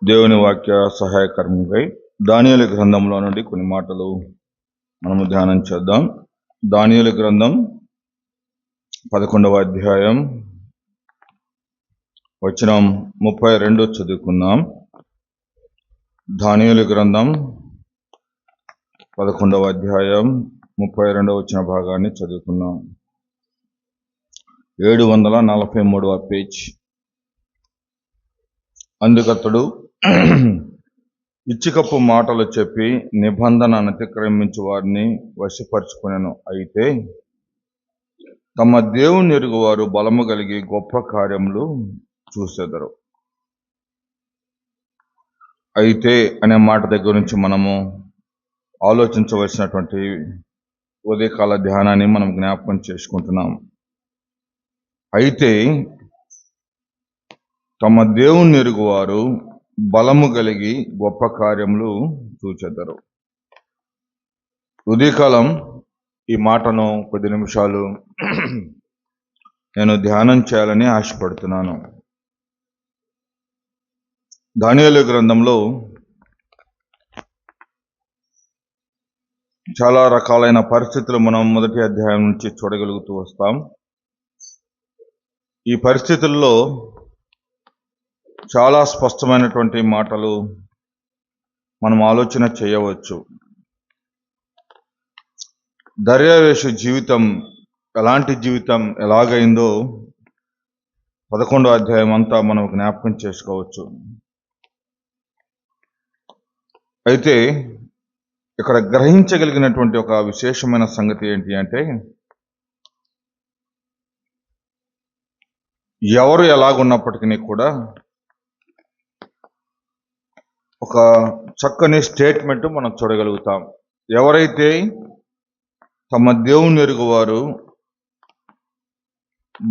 దేవుని వాక్య సహాయకర్మకై దానియేలు గ్రంథంలో నుండి కొన్ని మాటలు మనము ధ్యానం చేద్దాం. దానియేలు గ్రంథం 11వ అధ్యాయం వచనం 32 చదువుకుందాం. దానియేలు గ్రంథం 11వ అధ్యాయం 32 వచ్చిన భాగాన్ని చదువుకుందాం. 743వ పేజ్. అందుకతడు ఇచ్చికప్పు మాటలు చెప్పి నిబంధన అతిక్రమించు వారిని వశపరుచుకునేను. అయితే తమ దేవుని ఎరుగు వారు బలము కలిగి గొప్ప కార్యములు చూసెదరు. అయితే అనే మాట దగ్గర నుంచి మనము ఆలోచించవలసినటువంటి ఉదయకాల ధ్యానాన్ని మనం జ్ఞాపకం చేసుకుంటున్నాం. అయితే తమ దేవుని ఎరుగు వారు బలము కలిగి గొప్ప కార్యములు చూచెదరు. ఉదయకాలం ఈ మాటను కొద్ది నిమిషాలు నేను ధ్యానం చేయాలని ఆశపడుతున్నాను. దానియేలు గ్రంథంలో చాలా రకాలైన పరిస్థితులు మనం మొదటి అధ్యాయం నుంచి చూడగలుగుతూ వస్తాం. ఈ పరిస్థితుల్లో చాలా స్పష్టమైనటువంటి మాటలు మనం ఆలోచన చేయవచ్చు. దర్యావేషు జీవితం ఎలాంటి జీవితం ఎలాగైందో 11వ అధ్యాయం అంతా మనం జ్ఞాపకం చేసుకోవచ్చు. అయితే ఇక్కడ గ్రహించగలిగినటువంటి ఒక విశేషమైన సంగతి ఏంటి అంటే, ఎవరు ఎలాగున్నప్పటికీ కూడా ఒక చక్కని స్టేట్మెంట్ మనం చూడగలుగుతాం. ఎవరైతే తమ దేవుని ఎరుగు వారు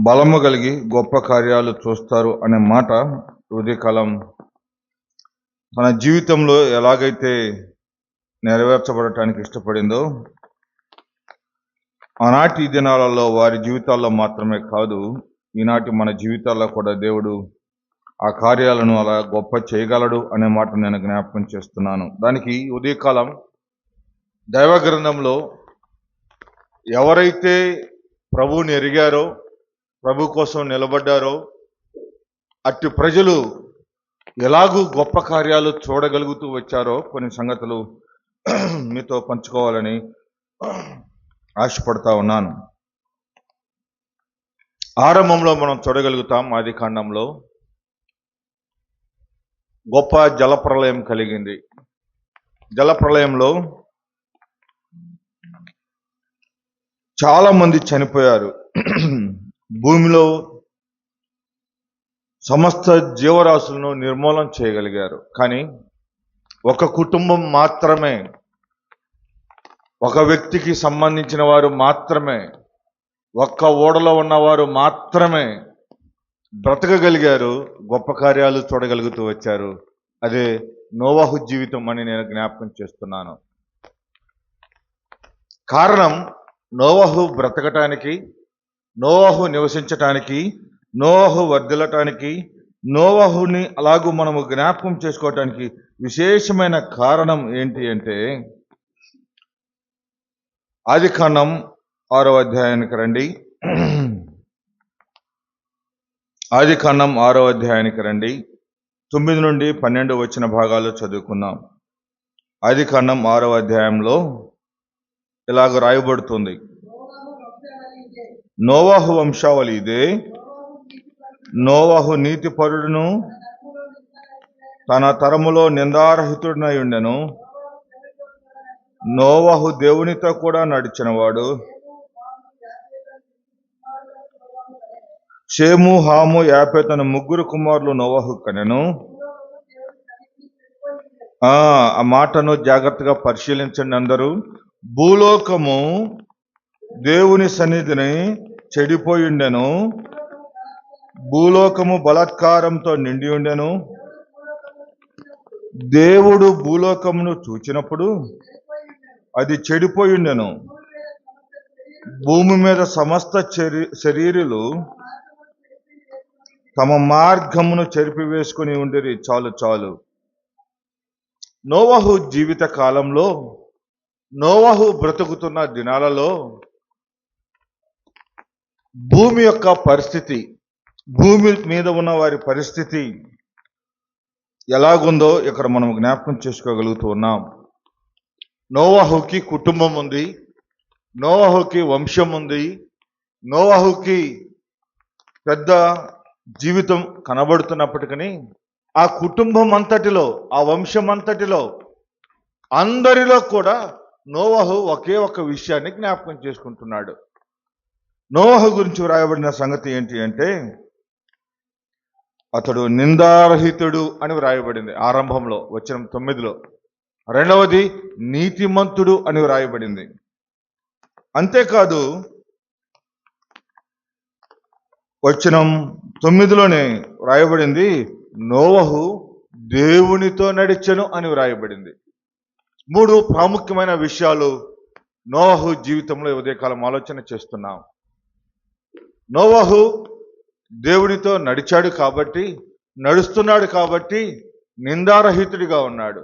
బలము కలిగి గొప్ప కార్యాలు చూస్తారు అనే మాట ఉదయకాలం తన జీవితంలో ఎలాగైతే నెరవేర్చబడటానికి ఇష్టపడిందో, ఆనాటి దినాలలో వారి జీవితాల్లో మాత్రమే కాదు, ఈనాటి మన జీవితాల్లో కూడా దేవుడు ఆ కార్యాలను అలా గొప్ప చేయగలడు అనే మాట నేను జ్ఞాపకం చేస్తున్నాను. దానికి ఉదయకాలం దైవ గ్రంథంలో ఎవరైతే ప్రభువుని ఎరిగారో, ప్రభు కోసం నిలబడ్డారో, అట్టి ప్రజలు ఎలాగూ గొప్ప కార్యాలు చూడగలుగుతూ వచ్చారో కొన్ని సంగతులు మీతో పంచుకోవాలని ఆశపడతా ఉన్నాను. ఆరంభంలో మనం చూడగలుగుతాం, ఆదికాండంలో గొప్ప జలప్రళయం కలిగింది. జలప్రళయంలో చాలా మంది చనిపోయారు. భూమిలో సమస్త జీవరాశులను నిర్మూలన చేయగలిగారు. కానీ ఒక కుటుంబం మాత్రమే, ఒక వ్యక్తికి సంబంధించిన వారు మాత్రమే, ఒక్క ఓడలో ఉన్నవారు మాత్రమే బ్రతకగలిగారు, గొప్ప కార్యాలు చూడగలుగుతూ వచ్చారు. అదే నోవహు జీవితం అని నేను జ్ఞాపకం చేస్తున్నాను. కారణం, నోవహు బ్రతకటానికి, నోవహు నివసించటానికి, నోవహు వర్ధిల్లటానికి, నోవహుని అలాగూ మనము జ్ఞాపకం చేసుకోవటానికి విశేషమైన కారణం ఏంటి అంటే, ఆదికాండం 6వ అధ్యాయానికి రండి. ఆదికాండం 6వ అధ్యాయానికి రండి. 9 నుండి 12 వచ్చిన భాగాలు చదువుకుందాం. ఆదికాండం 6వ అధ్యాయంలో ఇలాగ రాయబడుతుంది, నోవహు వంశావళి ఇదే. నోవహు నీతిపరుడును తన తరములో నిందారహితుడినై ఉండెను. నోవహు దేవునితో కూడా నడిచినవాడు. షేము, హాము, యాపెతు అను 3 కుమారులు నోవహు కనెను. ఆ మాటను జాగ్రత్తగా పరిశీలించండి అందరూ. భూలోకము దేవుని సన్నిధిని చెడిపోయి ఉండెను. భూలోకము బలాత్కారంతో నిండి ఉండెను. దేవుడు భూలోకమును చూచినప్పుడు అది చెడిపోయి ఉండెను. భూమి మీద సమస్త శరీరులు తమ మార్గమును చెరిపివేసుకుని ఉండిరి. చాలు చాలు. నోవహు జీవిత కాలంలో, నోవహు బ్రతుకుతున్న దినాలలో భూమి యొక్క పరిస్థితి, భూమి మీద ఉన్న వారి పరిస్థితి ఎలాగుందో ఇక్కడ మనం జ్ఞాపకం చేసుకోగలుగుతూ ఉన్నాం. నోవహుకి కుటుంబం ఉంది, నోవహుకి వంశం ఉంది, నోవహుకి పెద్ద జీవితం కనబడుతున్నప్పటికీ ఆ కుటుంబం అంతటిలో, ఆ వంశం అంతటిలో, అందరిలో కూడా నోవహు ఒకే ఒక విషయాన్ని జ్ఞాపకం చేసుకుంటున్నాడు. నోవహు గురించి వ్రాయబడిన సంగతి ఏంటి అంటే, అతడు నిందారహితుడు అని వ్రాయబడింది ఆరంభంలో, వచనం 9లో. రెండవది నీతిమంతుడు అని వ్రాయబడింది. అంతేకాదు వచనం 9లోనే వ్రాయబడింది నోవహు దేవునితో నడిచెను అని వ్రాయబడింది. 3 ప్రాముఖ్యమైన విషయాలు నోవహు జీవితంలో ఉదయకాలం ఆలోచన చేస్తున్నాం. నోవహు దేవునితో నడిచాడు కాబట్టి, నడుస్తున్నాడు కాబట్టి నిందారహితుడిగా ఉన్నాడు.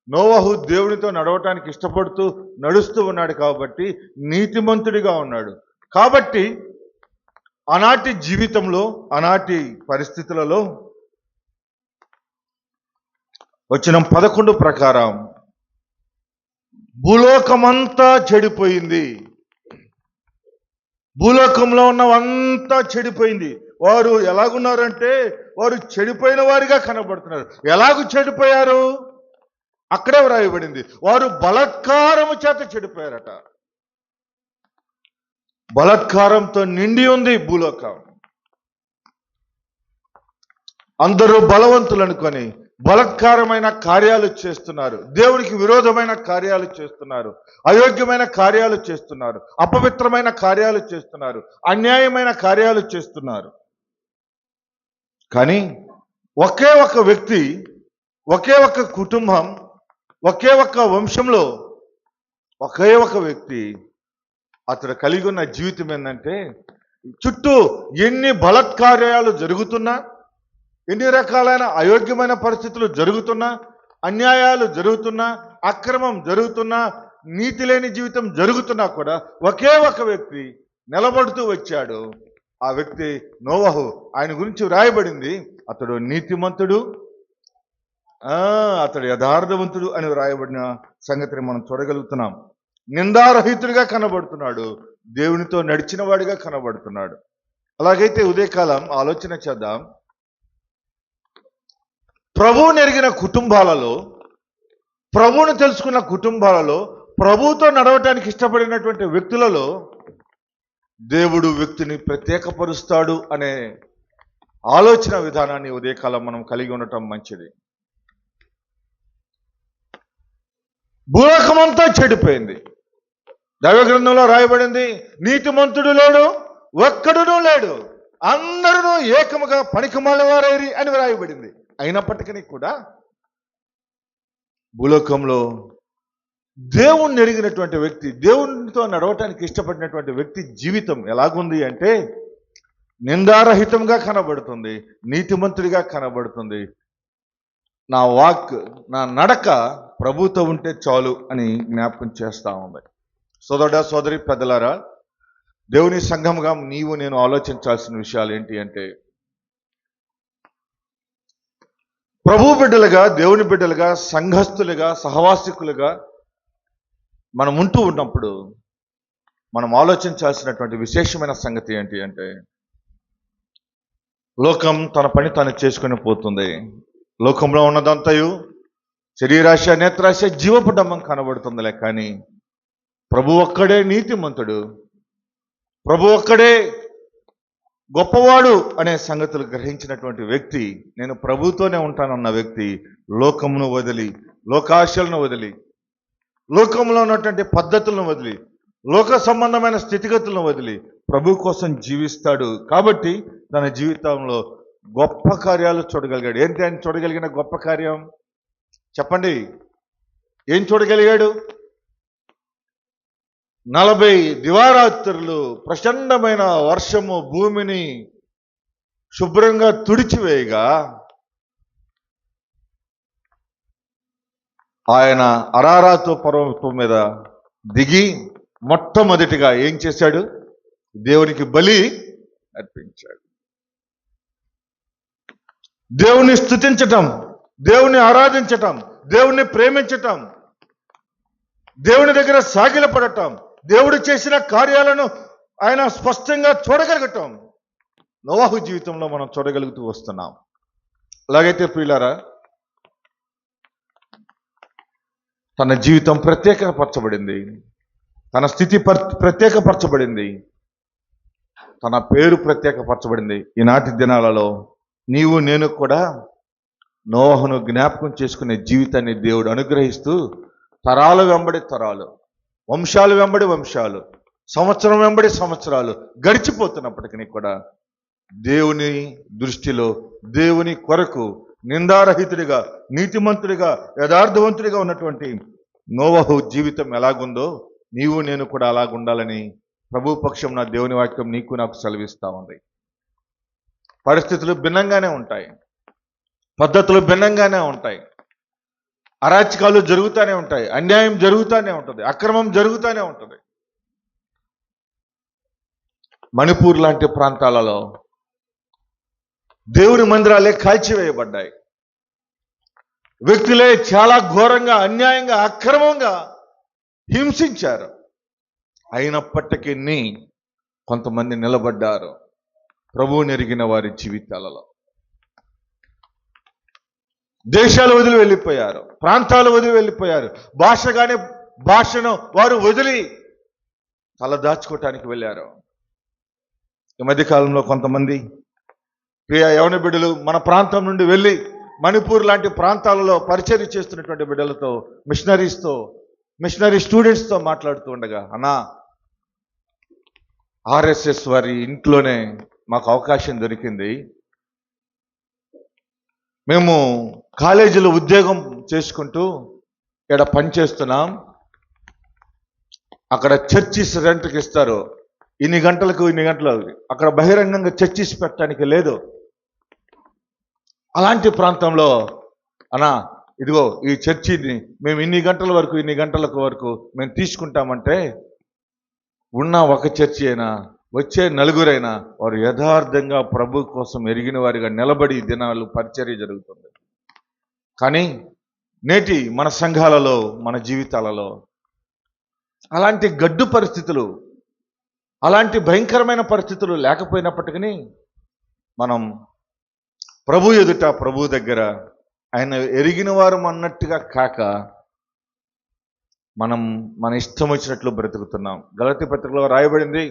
నోవహు దేవునితో నడవటానికి ఇష్టపడుతూ నడుస్తూ ఉన్నాడు కాబట్టి నీతిమంతుడిగా ఉన్నాడు. కాబట్టి ఆనాటి జీవితంలో, ఆనాటి పరిస్థితులలో వచనం 11 ప్రకారం భూలోకమంతా చెడిపోయింది. భూలోకంలో ఉన్నవంతా చెడిపోయింది. వారు ఎలాగున్నారంటే వారు చెడిపోయిన వారిగా కనబడుతున్నారు. ఎలాగూ చెడిపోయారు? అక్కడే వ్రాయబడింది, వారు బలాత్కారము చేత చెడిపోయారట. బలాత్కారంతో నిండి ఉంది భూలోకం. అందరూ బలవంతులు అనుకొని బలాత్కారమైన కార్యాలు చేస్తున్నారు, దేవునికి విరోధమైన కార్యాలు చేస్తున్నారు, అయోగ్యమైన కార్యాలు చేస్తున్నారు, అపవిత్రమైన కార్యాలు చేస్తున్నారు, అన్యాయమైన కార్యాలు చేస్తున్నారు. కానీ ఒకే ఒక వ్యక్తి, ఒకే ఒక కుటుంబం, ఒకే ఒక వంశంలో ఒకే ఒక వ్యక్తి అతడు కలిగి ఉన్న జీవితం ఏంటంటే, చుట్టూ ఎన్ని బలాత్కార్యాలు జరుగుతున్నా, ఎన్ని రకాలైన అయోగ్యమైన పరిస్థితులు జరుగుతున్నా, అన్యాయాలు జరుగుతున్నా, అక్రమం జరుగుతున్నా, నీతి లేని జీవితం జరుగుతున్నా కూడా ఒకే ఒక వ్యక్తి నిలబడుతూ వచ్చాడు. ఆ వ్యక్తి నోవహు. ఆయన గురించి వ్రాయబడింది అతడు నీతిమంతుడు, అతడు యథార్థవంతుడు అని వ్రాయబడిన సంగతిని మనం చూడగలుగుతున్నాం. నిందారహితుడిగా కనబడుతున్నాడు, దేవునితో నడిచిన వాడిగా కనబడుతున్నాడు. అలాగైతే ఉదయకాలం ఆలోచన చేద్దాం. ప్రభువుని ఎరిగిన కుటుంబాలలో, ప్రభువును తెలుసుకున్న కుటుంబాలలో, ప్రభువుతో నడవటానికి ఇష్టపడినటువంటి వ్యక్తులలో దేవుడు వ్యక్తిని ప్రత్యేకపరుస్తాడు అనే ఆలోచన విధానాన్ని ఉదయకాలం మనం కలిగి ఉండటం మంచిది. భూలోకమంతా చెడిపోయింది. దైవ గ్రంథంలో రాయబడింది, నీతిమంతుడు లేడు, ఒక్కడునూ లేడు, అందరూ ఏకముగా పనికిమాలినవారైరి అని వ్రాయబడింది. అయినప్పటికీ కూడా భూలోకంలో దేవుణ్ణి ఎరిగినటువంటి వ్యక్తి, దేవునితో నడవటానికి ఇష్టపడినటువంటి వ్యక్తి జీవితం ఎలాగుంది అంటే నిందారహితంగా కనబడుతుంది, నీతిమంతుడిగా కనబడుతుంది. నా వాక్, నా నడక ప్రభుతో ఉంటే చాలు అని జ్ఞాపకం చేస్తూ ఉంది. సోదరుడా, సోదరి, పెద్దలారా, దేవుని సంఘంగా నీవు నేను ఆలోచించాల్సిన విషయాలు ఏంటి అంటే, ప్రభు బిడ్డలుగా, దేవుని బిడ్డలుగా, సంఘస్థులుగా, సహవాసికులుగా మనం ఉంటూ ఉన్నప్పుడు మనం ఆలోచించాల్సినటువంటి విశేషమైన సంగతి ఏంటి అంటే, లోకం తన పని తను చేసుకుని పోతుంది. లోకంలో ఉన్నదంతయు శరీరాశ, నేత్రాశ, జీవపు డంబం కనబడుతుందిలే. కానీ ప్రభు ఒక్కడే నీతిమంతుడు, ప్రభు ఒక్కడే గొప్పవాడు అనే సంగతులు గ్రహించినటువంటి వ్యక్తి, నేను ప్రభుతోనే ఉంటానన్న వ్యక్తి లోకమును వదిలి, లోకాశలను వదిలి, లోకంలో ఉన్నటువంటి పద్ధతులను వదిలి, లోక సంబంధమైన స్థితిగతులను వదిలి ప్రభు కోసం జీవిస్తాడు. కాబట్టి తన జీవితంలో గొప్ప కార్యాలు చూడగలిగాడు. ఏంటి ఆయన చూడగలిగిన గొప్ప కార్యం చెప్పండి? ఏం చూడగలిగాడు? 40 దివారాత్రులు ప్రచండమైన వర్షము భూమిని శుభ్రంగా తుడిచివేయగా ఆయన అరారాతు పర్వతం మీద దిగి మొట్టమొదటిగా ఏం చేశాడు? దేవునికి బలి అర్పించాడు. దేవుని స్తుతించటం, దేవుని ఆరాధించటం, దేవుని ప్రేమించటం, దేవుని దగ్గర సాగిలపడటం, దేవుడు చేసిన కార్యాలను ఆయన స్పష్టంగా చూడగలగటం నోవాహు జీవితంలో మనం చూడగలుగుతూ వస్తున్నాం. అలాగైతే ప్రియులారా, తన జీవితం ప్రత్యేకపరచబడింది, తన స్థితి ప్రత్యేకపరచబడింది, తన పేరు ప్రత్యేకపరచబడింది. ఈనాటి దినాలలో నీవు నేను కూడా నోవాహును జ్ఞాపకం చేసుకునే జీవితాన్ని దేవుడు అనుగ్రహిస్తూ తరాలు వెంబడి తరాలు, వంశాలు వెంబడి వంశాలు, సంవత్సరం వెంబడి సంవత్సరాలు గడిచిపోతున్నప్పటికీ కూడా దేవుని దృష్టిలో దేవుని కొరకు నిందారహితుడిగా, నీతిమంతుడిగా, యథార్థవంతుడిగా ఉన్నటువంటి నోవహు జీవితం ఎలాగుందో నీవు నేను కూడా అలాగుండాలని ప్రభు పక్షం నా దేవుని వాక్యం నీకు నాకు సెలవిస్తూ ఉంది. పరిస్థితులు భిన్నంగానే ఉంటాయి, పద్ధతులు భిన్నంగానే ఉంటాయి, అరాచకాలు జరుగుతూనే ఉంటాయి, అన్యాయం జరుగుతూనే ఉంటుంది, అక్రమం జరుగుతూనే ఉంటుంది. మణిపూర్ లాంటి ప్రాంతాలలో దేవుని మందిరాలే కాల్చివేయబడ్డాయి. వ్యక్తులే చాలా ఘోరంగా, అన్యాయంగా, అక్రమంగా హింసించారు. అయినప్పటికీ కొంతమంది నిలబడ్డారు ప్రభువుని ఎరిగిన వారి జీవితాలలో. దేశాలు వదిలి వెళ్ళిపోయారు, ప్రాంతాలు వదిలి వెళ్ళిపోయారు, భాషను వారు వదిలి తల దాచుకోవటానికి వెళ్ళారు. ఈ మధ్యకాలంలో కొంతమంది ప్రియ యవన బిడ్డలు మన ప్రాంతం నుండి వెళ్ళి మణిపూర్ లాంటి ప్రాంతాలలో పరిచర్య చేస్తున్నటువంటి బిడ్డలతో, మిషనరీ స్టూడెంట్స్తో మాట్లాడుతూ ఉండగా, అన్నా ఆర్ఎస్ఎస్ వారి ఇంట్లోనే మాకు అవకాశం దొరికింది, మేము కాలేజీలో ఉద్యోగం చేసుకుంటూ ఇక్కడ పనిచేస్తున్నాం, అక్కడ చర్చిస్ రెంట్కి ఇస్తారు, ఇన్ని గంటలకు ఇన్ని గంటలు, అక్కడ బహిరంగంగా చర్చిస్ పెట్టడానికి లేదు. అలాంటి ప్రాంతంలో అన్నా ఇదిగో ఈ చర్చిని మేము ఇన్ని గంటలకు వరకు మేము తీసుకుంటామంటే, ఉన్న ఒక చర్చి అయినా వచ్చే నలుగురైనా వారు యథార్థంగా ప్రభు కోసం ఎరిగిన వారిగా నిలబడి దినాలు పరిచర్య జరుగుతుంది. కానీ నేటి మన సంఘాలలో, మన జీవితాలలో అలాంటి గడ్డు పరిస్థితులు, అలాంటి భయంకరమైన పరిస్థితులు లేకపోయినప్పటికీ మనం ప్రభు ఎదుట, ప్రభు దగ్గర ఆయన ఎరిగిన వారు అన్నట్టుగా కాక మనం మన ఇష్టం వచ్చినట్లు బ్రతుకుతున్నాం. గలతీ పత్రికలో రాయబడింది,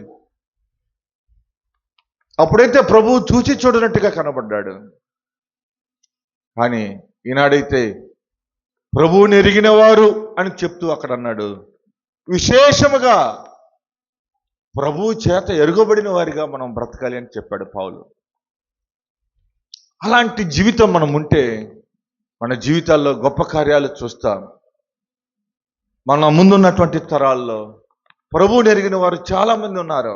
అప్పుడైతే ప్రభువు చూచి చూడనట్టుగా కనబడ్డాడు, కానీ ఈనాడైతే ప్రభువుని ఎరిగిన వారు అని చెప్తూ అక్కడ అన్నాడు, విశేషముగా ప్రభువు చేత ఎరుగబడిన వారిగా మనం బ్రతకాలి అని చెప్పాడు పౌలు. అలాంటి జీవితం మనం ఉంటే మన జీవితాల్లో గొప్ప కార్యాలు చూస్తాం. మన ముందున్నటువంటి తరాల్లో ప్రభువుని ఎరిగిన వారు చాలామంది ఉన్నారు.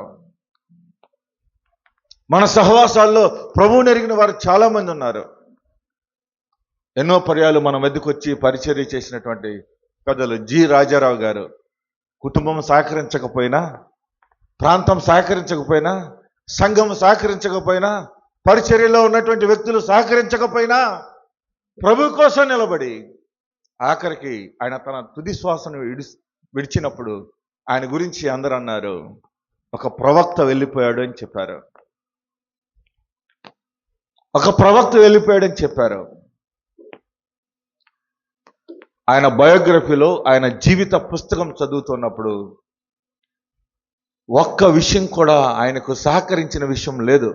మన సహవాసాల్లో ప్రభువుని ఎరిగిన వారు చాలామంది ఉన్నారు. ఎన్నో పర్యాలు మన మధ్యకు వచ్చి పరిచర్య చేసినటువంటి పెద్దలు జి రాజారావు గారు, కుటుంబం సహకరించకపోయినా, ప్రాంతం సహకరించకపోయినా, సంఘం సహకరించకపోయినా, పరిచర్యలో ఉన్నటువంటి వ్యక్తులు సహకరించకపోయినా ప్రభు కోసం నిలబడి ఆఖరికి ఆయన తన తుది శ్వాసను విడిచినప్పుడు ఆయన గురించి అందరూ అన్నారు, ఒక ప్రవక్త వెళ్ళిపోయాడు అని చెప్పారు. ఒక ప్రవక్త వెళ్ళిపోయాడని చెప్పారు. ఆయన బయోగ్రఫీలో, ఆయన జీవిత పుస్తకం చదువుతున్నప్పుడు ఒక్క విషయం కూడా ఆయనకు సహకరించిన విషయం లేదు.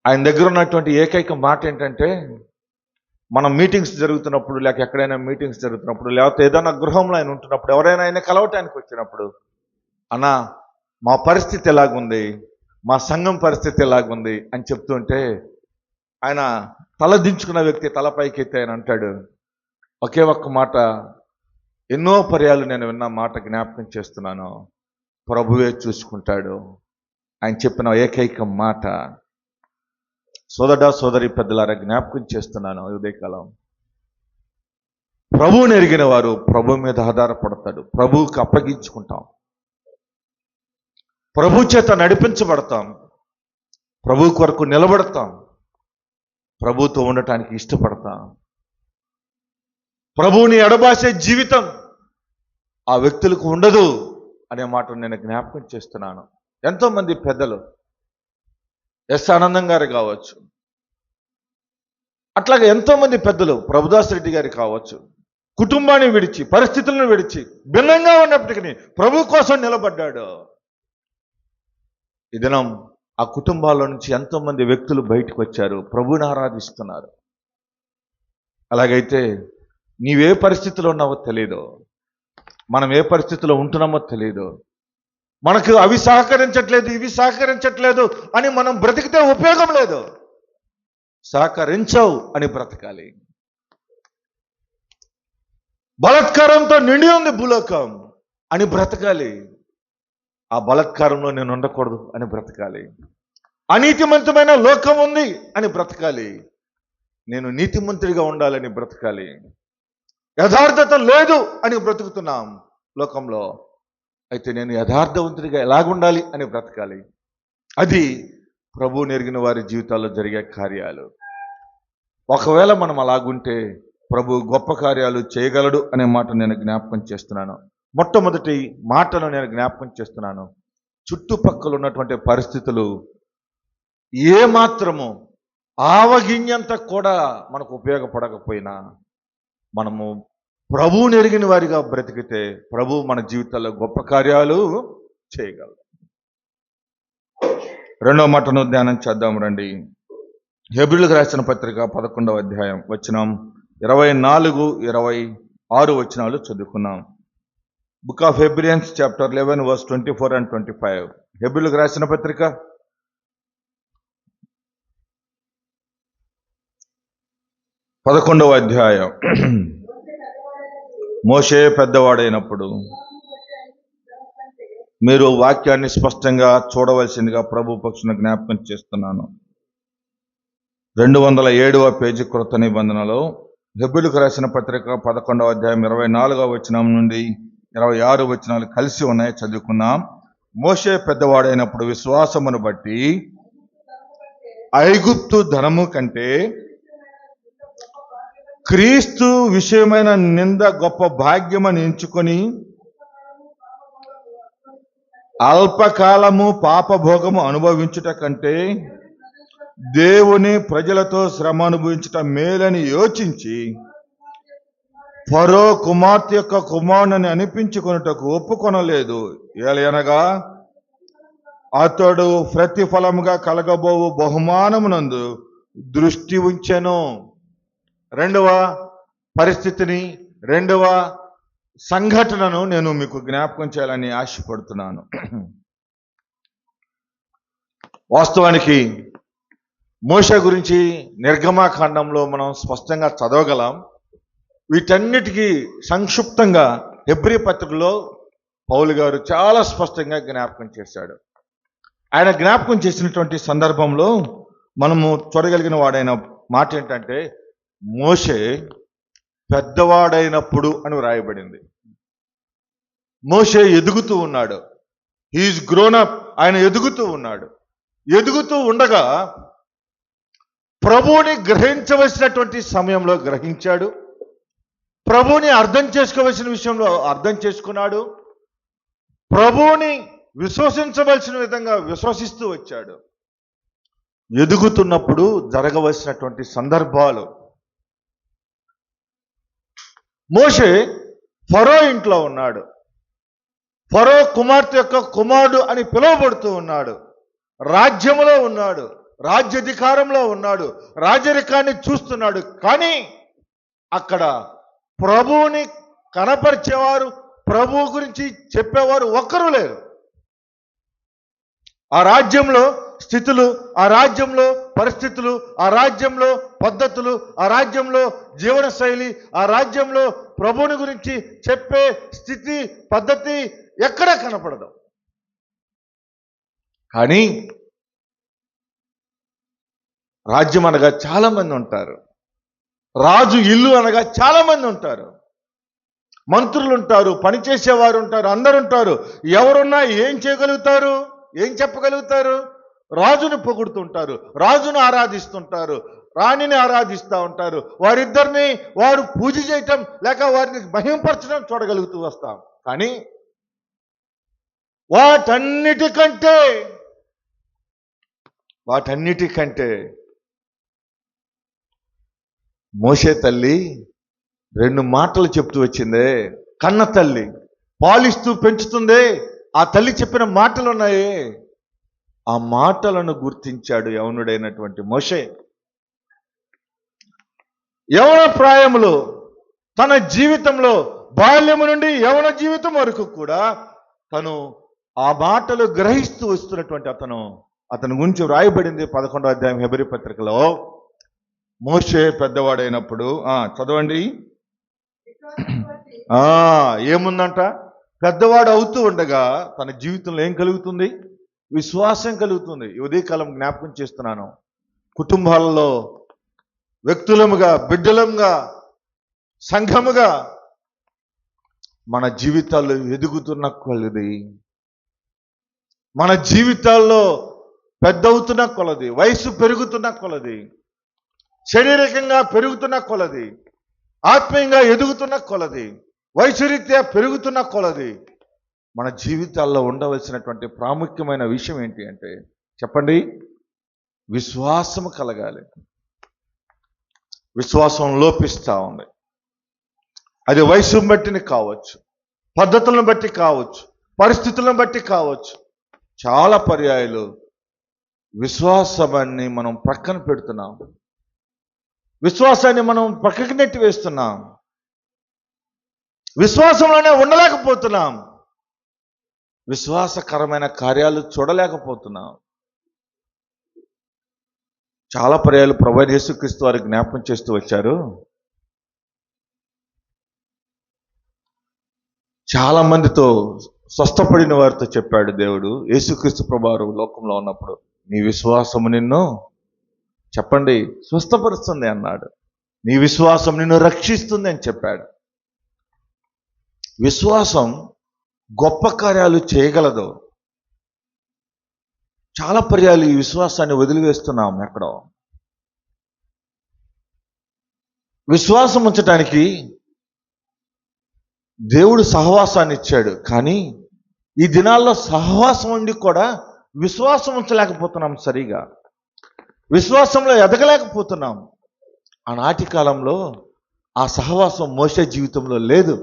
ఆయన దగ్గర ఉన్నటువంటి ఏకైక మాట ఏంటంటే, మనం మీటింగ్స్ జరుగుతున్నప్పుడు, లేక ఎక్కడైనా మీటింగ్స్ జరుగుతున్నప్పుడు, లేకపోతే ఏదైనా గృహంలో ఆయన ఉంటున్నప్పుడు, ఎవరైనా ఆయన కలవటానికి వచ్చినప్పుడు, అన్నా మా పరిస్థితి ఎలాగుంది, మా సంఘం పరిస్థితి ఎలాగుంది అని చెప్తుంటే ఆయన తల దించుకున్న వ్యక్తి తలపైకి ఎత్తి ఆయన అంటాడు, ఒకే ఒక్క మాట, ఎన్నో పర్యాలు నేను విన్న మాట జ్ఞాపకం చేస్తున్నాను, ప్రభువే చూసుకుంటాడు. ఆయన చెప్పిన ఏకైక మాట, సోదరి పెద్దలారా జ్ఞాపకం చేస్తున్నాను ఉదయకాలం. ప్రభువుని ఎరిగిన వారు ప్రభు మీద ఆధారపడతాడు. ప్రభువుకి అప్పగించుకుంటాం, ప్రభు చేత నడిపించబడతాం, ప్రభు కొరకు నిలబడతాం, ప్రభుతో ఉండటానికి ఇష్టపడతాం. ప్రభువుని ఎడబాసే జీవితం ఆ వ్యక్తులకు ఉండదు అనే మాట నేను జ్ఞాపకం చేస్తున్నాను. ఎంతోమంది పెద్దలు, ఎస్ ఆనందం గారు కావచ్చు, అట్లాగే ఎంతోమంది పెద్దలు, ప్రభుదాస్ రెడ్డి గారు కావచ్చు, కుటుంబాన్ని విడిచి పరిస్థితులను విడిచి భిన్నంగా ఉన్నప్పటికీ ప్రభు కోసం నిలబడ్డాడు. ఈ దినం ఆ కుటుంబాల నుంచి ఎంతోమంది వ్యక్తులు బయటకు వచ్చారు, ప్రభువుని ఆరాధిస్తున్నారు. అలాగైతే నీవే పరిస్థితిలో ఉన్నావో తెలియదు, మనం ఏ పరిస్థితిలో ఉంటున్నామో తెలియదు. మనకు అవి సహకరించట్లేదు, ఇవి సహకరించట్లేదు అని మనం బ్రతికితే ఉపయోగం లేదు. సహకరించవు అని బ్రతకాలి. బలాత్కారంతో నిండి ఉంది భూలోకం అని బ్రతకాలి. ఆ బలాత్కారంలో నేను ఉండకూడదు అని బ్రతకాలి. అనీతిమంతమైన లోకం ఉంది అని బ్రతకాలి. నేను నీతిమంతుడిగా ఉండాలని బ్రతకాలి. యథార్థత లేదు అని బ్రతుకుతున్నాం లోకంలో, అయితే నేను యథార్థవంతుడిగా ఎలాగుండాలి అని బ్రతకాలి. అది ప్రభువు నెరిగిన వారి జీవితాల్లో జరిగే కార్యాలు. ఒకవేళ మనం అలాగుంటే ప్రభు గొప్ప కార్యాలు చేయగలడు అనే మాట నేను జ్ఞాపకం చేస్తున్నాను. మొట్టమొదటి మాటను నేను జ్ఞాపకం చేస్తున్నాను. చుట్టుపక్కల ఉన్నటువంటి పరిస్థితులు ఏమాత్రము ఆవగింజంత కూడా మనకు ఉపయోగపడకపోయినా మనము ప్రభువుని ఎరిగిన వారిగా బ్రతికితే ప్రభు మన జీవితాల్లో గొప్ప కార్యాలు చేయగలరు. రెండవ మాటను ధ్యానం చేద్దాం రండి. హెబ్రీయులకు రాసిన పత్రిక 11వ అధ్యాయం వచనం 24, 26 వచనాలు చదువుకున్నాం. Book of Hebrews chapter 11 verse 24 and 25. హెబ్రీయులకు రాసిన పత్రిక 11వ అధ్యాయం. మోషే పెద్దవాడైనప్పుడు మీరు వాక్యాన్ని స్పష్టంగా చూడవలసిందిగా ప్రభు పక్షున జ్ఞాపకం చేస్తున్నాను. 207వ పేజీ కృత నిబంధనలో హెబ్రీయులకు రాసిన పత్రిక 11వ అధ్యాయం 24వ వచనం నుండి 26 వచనాలు కలిసి ఉన్నాయి, చదువుకున్నాం. మోషే పెద్దవాడైనప్పుడు విశ్వాసమును బట్టి ఐగుప్తు ధనము కంటే క్రీస్తు విషయమైన నింద గొప్ప భాగ్యమని ఎంచుకొని అల్పకాలము పాపభోగము అనుభవించుట కంటే దేవుని ప్రజలతో శ్రమ అనుభవించుట మేలని యోచించి ఫరో కుమార్తె యొక్క కుమారుని అనిపించుకొనుటకు ఒప్పుకొనలేదు. ఏలయనగా అతడు ప్రతిఫలముగా కలగబోవు బహుమానమునందు దృష్టి ఉంచెను. రెండవ పరిస్థితిని, రెండవ సంఘటనను నేను మీకు జ్ఞాపకం చేయాలని ఆశపడుతున్నాను. వాస్తవానికి మోషే గురించి నిర్గమాకాండంలో మనం స్పష్టంగా చదవగలం. వీటన్నిటికీ సంక్షిప్తంగా హెబ్రీ పత్రికలో పౌలు గారు చాలా స్పష్టంగా జ్ఞాపకం చేశాడు. ఆయన జ్ఞాపకం చేసినటువంటి సందర్భంలో మనము చూడగలిగిన వాడైన మాట ఏంటంటే, మోషే పెద్దవాడైనప్పుడు అని వ్రాయబడింది. మోషే ఎదుగుతూ ఉన్నాడు. He's grown up. ఆయన ఎదుగుతూ ఉన్నాడు. ఎదుగుతూ ఉండగా ప్రభువుని గ్రహించవలసినటువంటి సమయంలో గ్రహించాడు. ప్రభువుని అర్థం చేసుకోవలసిన విషయంలో అర్థం చేసుకున్నాడు. ప్రభువుని విశ్వసించవలసిన విధంగా విశ్వసిస్తూ వచ్చాడు. ఎదుగుతున్నప్పుడు జరగవలసినటువంటి సందర్భాలు. మోషే ఫరో ఇంట్లో ఉన్నాడు. ఫరో కుమార్తె యొక్క కుమారుడు అని పిలువబడుతూ ఉన్నాడు. రాజ్యంలో ఉన్నాడు, రాజ్యాధికారంలో ఉన్నాడు, రాజరికాన్ని చూస్తున్నాడు. కానీ అక్కడ ప్రభువుని కనపరిచేవారు, ప్రభువు గురించి చెప్పేవారు ఒక్కరూ లేరు. ఆ రాజ్యంలో స్థితులు, ఆ రాజ్యంలో పరిస్థితులు, ఆ రాజ్యంలో పద్ధతులు, ఆ రాజ్యంలో జీవన శైలి, ఆ రాజ్యంలో ప్రభువుని గురించి చెప్పే స్థితి పద్ధతి ఎక్కడా కనపడదు. కానీ రాజ్యం అనగా చాలా మంది ఉంటారు. రాజు ఇల్లు అనగా చాలా మంది ఉంటారు. మంత్రులు ఉంటారు, పనిచేసేవారు ఉంటారు, అందరు ఉంటారు. ఎవరున్నా ఏం చేయగలుగుతారు? ఏం చెప్పగలుగుతారు? రాజుని పొగుడుతుంటారు, రాజును ఆరాధిస్తుంటారు, రాణిని ఆరాధిస్తూ ఉంటారు. వారిద్దరిని వారు పూజ చేయటం లేక వారిని మహిమపరచడం చూడగలుగుతూ వస్తాం. కానీ వాటన్నిటికంటే మోషే తల్లి 2 మాటలు చెప్తూ వచ్చిందే. కన్న తల్లి పాలిస్తూ పెంచుతుందే, ఆ తల్లి చెప్పిన మాటలు ఉన్నాయే, ఆ మాటలను గుర్తించాడు యవనుడైనటువంటి మోషే. యవన ప్రాయములో తన జీవితంలో బాల్యము నుండి యవన జీవితం వరకు కూడా తను ఆ మాటలు గ్రహిస్తూ వస్తున్నటువంటి అతని గురించి వ్రాయబడింది 11వ అధ్యాయం హెబ్రీ పత్రికలో. మోషే పెద్దవాడైనప్పుడు చదవండి. ఏముందంట? పెద్దవాడు అవుతూ ఉండగా తన జీవితంలో ఏం కలుగుతుంది? విశ్వాసం కలుగుతుంది. ఈ ఉదయకాలం జ్ఞాపకం చేస్తున్నాను. కుటుంబాలలో వ్యక్తులముగా, బిడ్డలముగా, సంఘముగా మన జీవితాల్లో ఎదుగుతున్న కొలది, మన జీవితాల్లో పెద్దవుతున్న కొలది, వయసు పెరుగుతున్న కొలది, శారీరకంగా పెరుగుతున్న కొలది, ఆత్మీయంగా ఎదుగుతున్న కొలది, వయసురీత్యా పెరుగుతున్న కొలది మన జీవితాల్లో ఉండవలసినటువంటి ప్రాముఖ్యమైన విషయం ఏంటి అంటే చెప్పండి, విశ్వాసము కలగాలి. విశ్వాసం లోపిస్తూ ఉంది. అది వయసును బట్టిని కావచ్చు, పద్ధతులను బట్టి కావచ్చు, పరిస్థితులను బట్టి కావచ్చు. చాలా పర్యాయాలు విశ్వాసాన్ని మనం ప్రక్కన పెడుతున్నాం, విశ్వాసాన్ని మనం పక్కకి నెట్టి వేస్తున్నాం, విశ్వాసంలోనే ఉండలేకపోతున్నాం, విశ్వాసకరమైన కార్యాలు చూడలేకపోతున్నాం. చాలా పర్యాలు ప్రభువైన యేసుక్రీస్తు వారు జ్ఞాపకం చేస్తూ వచ్చారు. చాలా మందితో స్వస్థపడిన వారితో చెప్పాడు దేవుడు. యేసుక్రీస్తు ప్రభువారు లోకంలో ఉన్నప్పుడు, నీ విశ్వాసము నిన్ను చెప్పండి స్వస్థపరుస్తుంది అన్నాడు. నీ విశ్వాసం నిన్ను రక్షిస్తుంది అని చెప్పాడు. విశ్వాసం గొప్ప కార్యాలు చేయగలదు. చాలా పర్యాలు ఈ విశ్వాసాన్ని వదిలివేస్తున్నాం. ఎక్కడో విశ్వాసం ఉంచటానికి దేవుడు సహవాసాన్ని ఇచ్చాడు, కానీ ఈ దినాల్లో సహవాసం ఉండి కూడా విశ్వాసం ఉంచలేకపోతున్నాం, సరిగా విశ్వాసంలో ఎదగలేకపోతున్నాం. ఆనాటి కాలంలో ఆ సహవాసం మోషే జీవితంలో లేదు,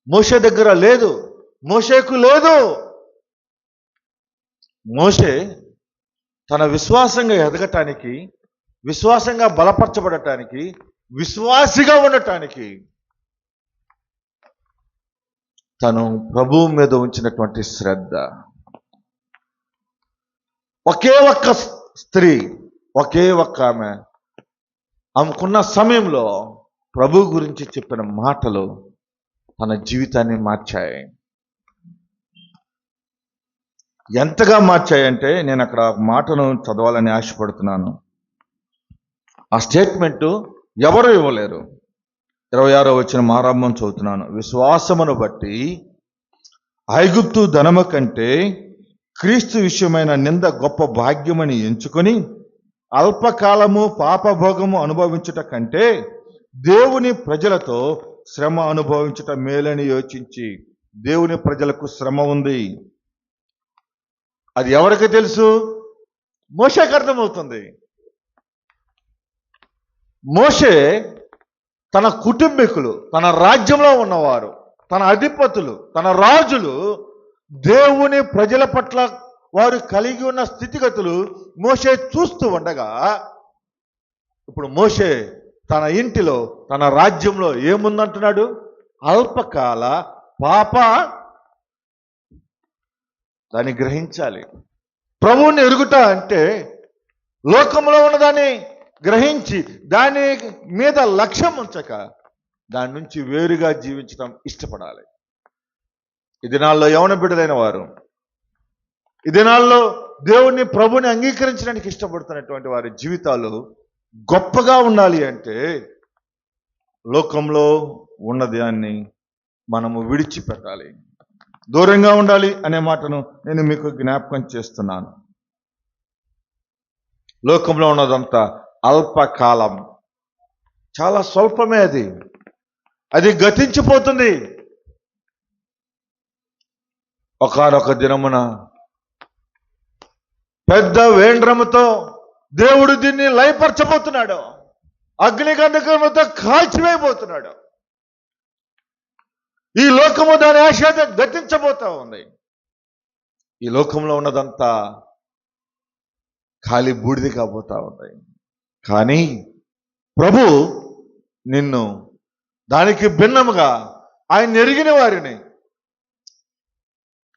మోషే దగ్గర లేదు, మోషేకు లేదు. మోషే తన విశ్వాసంగా ఎదగటానికి, విశ్వాసంగా బలపరచబడటానికి, విశ్వాసిగా ఉండటానికి తను ప్రభువు మీద ఉంచినటువంటి శ్రద్ధ. ఒకే ఒక్క స్త్రీ, ఒకే ఒక్క ఆమెకున్న సమయంలో ప్రభు గురించి చెప్పిన మాటలు తన జీవితాన్ని మార్చాయి. ఎంతగా మార్చాయంటే నేను అక్కడ మాటను చదవాలని ఆశపడుతున్నాను. ఆ స్టేట్మెంటు ఎవరు ఇవ్వలేరు. 26వ వచనం ఆరంభం చదువుతున్నాను. విశ్వాసమును బట్టి ఐగుప్తు ధనము కంటే క్రీస్తు విషయమైన నింద గొప్ప భాగ్యమని ఎంచుకొని అల్పకాలము పాపభోగము అనుభవించుట కంటే దేవుని ప్రజలతో శ్రమ అనుభవించుట మేలని యోచించి. దేవుని ప్రజలకు శ్రమ ఉంది. అది ఎవరికి తెలుసు? మోషేకి అర్థమవుతుంది. మోషే తన కుటుంబీకులు, తన రాజ్యంలో ఉన్నవారు, తన అధిపతులు, తన రాజులు దేవుని ప్రజల పట్ల వారు కలిగి ఉన్న స్థితిగతులు మోషే చూస్తూ ఉండగా, ఇప్పుడు మోషే తన ఇంటిలో, తన రాజ్యంలో ఏముందంటున్నాడు? అల్పకాల పాప. దాన్ని గ్రహించాలి. ప్రభువుని ఎరుగుట అంటే లోకంలో ఉన్నదాన్ని గ్రహించి దాని మీద లక్ష్యం ఉంచక దాని నుంచి వేరుగా జీవించడం ఇష్టపడాలి. ఈ దినాల్లో యవన బిడ్డలైన వారు, ఈ దినాల్లో దేవుణ్ణి ప్రభుని అంగీకరించడానికి ఇష్టపడుతున్నటువంటి వారి జీవితాలు గొప్పగా ఉండాలి అంటే లోకంలో ఉన్నదాన్ని మనము విడిచిపెట్టాలి, దూరంగా ఉండాలి అనే మాటను నేను మీకు జ్ఞాపకం చేస్తున్నాను. లోకంలో ఉన్నదంతా అల్పకాలం, చాలా స్వల్పమే, అది గతించిపోతుంది. ఒకానొక దినమున పెద్ద వేండ్రముతో దేవుడు దీన్ని లయపరచబోతున్నాడు, అగ్నిగంధకముతో కాల్చివేయబోతున్నాడు. ఈ లోకము దాని ఆశ గతించబోతా ఉంది. ఈ లోకంలో ఉన్నదంతా ఖాళీ బూడిద కాబోతా ఉంది. కానీ ప్రభు నిన్ను దానికి భిన్నముగా ఆయన ఎరిగిన వారిని,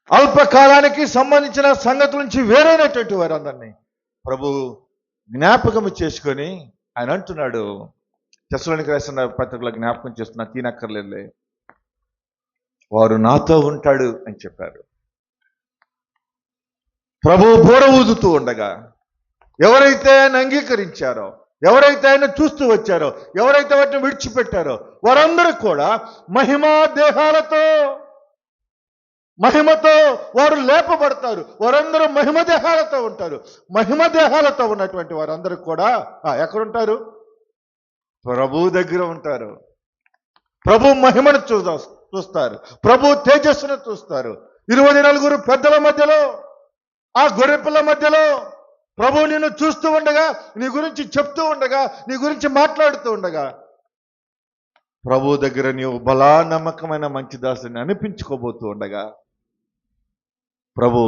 అల్పకాలానికి సంబంధించిన సంగతుల నుంచి వేరైనటువంటి వారందరినీ ప్రభు జ్ఞాపకం చేసుకొని ఆయన అంటున్నాడు, తెస్సలోనికీయులకు రాసిన పత్రికలో జ్ఞాపకం చేస్తున్నా, తీనక్కర్లేదులే, వారు నాతో ఉంటాడు అని చెప్పారు. ప్రభు బోర ఊదుతూ ఉండగా ఎవరైతే ఆయన అంగీకరించారో, ఎవరైతే ఆయన చూస్తూ వచ్చారో, ఎవరైతే వాటిని విడిచిపెట్టారో వారందరూ కూడా మహిమతో వారు లేపబడతారు. వారందరూ మహిమ దేహాలతో ఉంటారు. మహిమ దేహాలతో ఉన్నటువంటి వారందరూ కూడా ఎక్కడుంటారు? ప్రభు దగ్గర ఉంటారు. ప్రభు మహిమను చూస్తారు, ప్రభు తేజస్సును చూస్తారు. 24 పెద్దల మధ్యలో, ఆ గొర్రెపిల్ల మధ్యలో ప్రభు నిన్ను చూస్తూ ఉండగా, నీ గురించి చెప్తూ ఉండగా, నీ గురించి మాట్లాడుతూ ఉండగా ప్రభు దగ్గర నీవు బలా నమ్మకమైన మంచి దాసుని అనిపించుకోబోతూ ఉండగా ప్రభు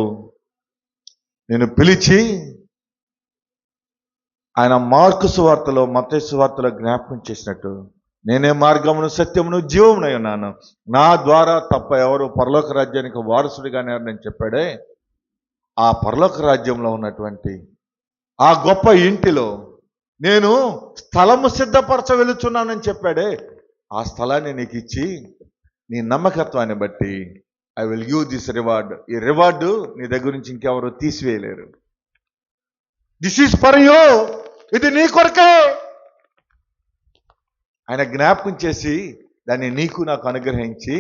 నేను పిలిచి ఆయన మార్కు సువార్తలో, మత్తయి సువార్తలో జ్ఞాపకం చేసినట్టు, నేనే మార్గమును సత్యమును జీవమునై ఉన్నాను, నా ద్వారా తప్ప ఎవరు పరలోక రాజ్యానికి వారసుడిగానే నేను చెప్పాడే, ఆ పరలోక రాజ్యంలో ఉన్నటువంటి ఆ గొప్ప ఇంటిలో నేను స్థలము సిద్ధపరచ వెళుచున్నానని చెప్పాడే, ఆ స్థలాన్ని నీకు ఇచ్చి నీ నమ్మకత్వాన్ని బట్టి I will give this reward. ఈ రివార్డు నీ దగ్గర నుంచి ఇంకెవరు తీసివేయలేరు. దిస్ ఈజ్ ఫర్ యూ, ఇది నీ కొరకే. ఆయన జ్ఞాపకం చేసి దాన్ని నీకు నాకు అనుగ్రహించి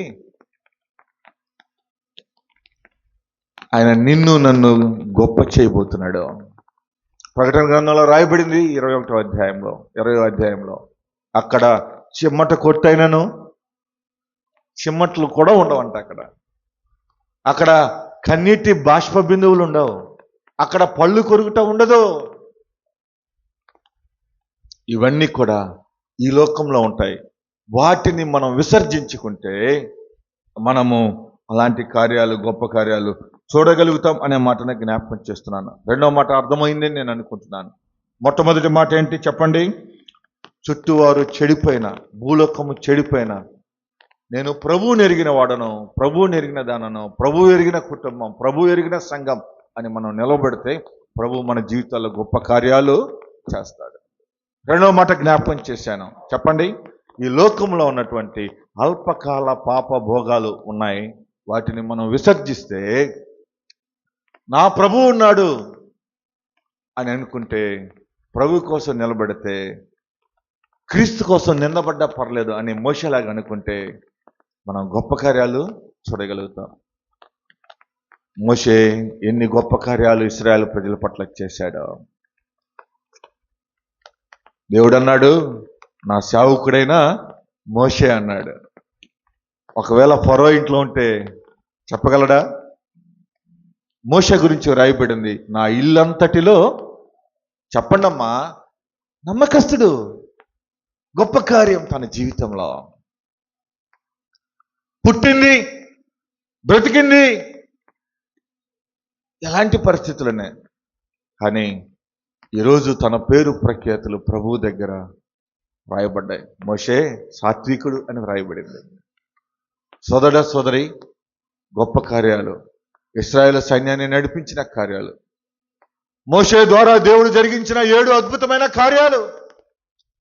ఆయన నిన్ను నన్ను గొప్ప చేయబోతున్నాడు. ప్రకటన గ్రంథంలో రాయబడింది 20వ అధ్యాయంలో అక్కడ చిమ్మట కొట్టైనను చిమ్మట్లు కూడా ఉండవంట. అక్కడ కన్నీటి బాష్ప బిందువులు ఉండవు, అక్కడ పళ్ళు కొరుకుట ఉండదు. ఇవన్నీ కూడా ఈ లోకంలో ఉంటాయి. వాటిని మనం విసర్జించుకుంటే మనము అలాంటి కార్యాలు, గొప్ప కార్యాలు చూడగలుగుతాం అనే మాటను జ్ఞాపకం చేస్తున్నాను. రెండవ మాట అర్థమైందని నేను అనుకుంటున్నాను. మొట్టమొదటి మాట ఏంటి చెప్పండి? చుట్టూ వారు చెడిపోయిన, భూలోకము చెడిపోయిన, నేను ప్రభువుని ఎరిగిన వాడను, ప్రభువుని ఎరిగిన దానను, ప్రభు ఎరిగిన కుటుంబం, ప్రభు ఎరిగిన సంఘం అని మనం నిలబడితే ప్రభు మన జీవితాల్లో గొప్ప కార్యాలు చేస్తాడు. రెండవ మాట జ్ఞాపకం చేశాను, చెప్పండి. ఈ లోకంలో ఉన్నటువంటి అల్పకాల పాప భోగాలు ఉన్నాయి, వాటిని మనం విసర్జిస్తే నా ప్రభు ఉన్నాడు అని అనుకుంటే, ప్రభు కోసం నిలబడితే, క్రీస్తు కోసం నిందపడ్డా పర్లేదు అని మోషేలాగా అనుకుంటే మనం గొప్ప కార్యాలు చూడగలుగుతాం. మోషే ఎన్ని గొప్ప కార్యాలు ఇశ్రాయేలు ప్రజల పట్ల చేశాడో. దేవుడు అన్నాడు, నా సేవకుడైన మోషే అన్నాడు. ఒకవేళ ఫరో ఇంట్లో ఉంటే చెప్పగలడా? మోషే గురించి రాయబడింది, నా ఇల్లంతటిలో చెప్పండమ్మా, నమ్మకస్తుడు, గొప్ప కార్యం తన జీవితంలో పుట్టింది, బ్రతికింది, ఎలాంటి పరిస్థితులనే, కానీ ఈరోజు తన పేరు ప్రఖ్యాతులు ప్రభు దగ్గర రాయబడ్డాయి. మోషే సాత్వికుడు అని రాయబడింది. సోదర సోదరి, గొప్ప కార్యాలు, ఇశ్రాయేలు సైన్యాన్ని నడిపించిన కార్యాలు, మోషే ద్వారా దేవుడు జరిగించిన 7 అద్భుతమైన కార్యాలు,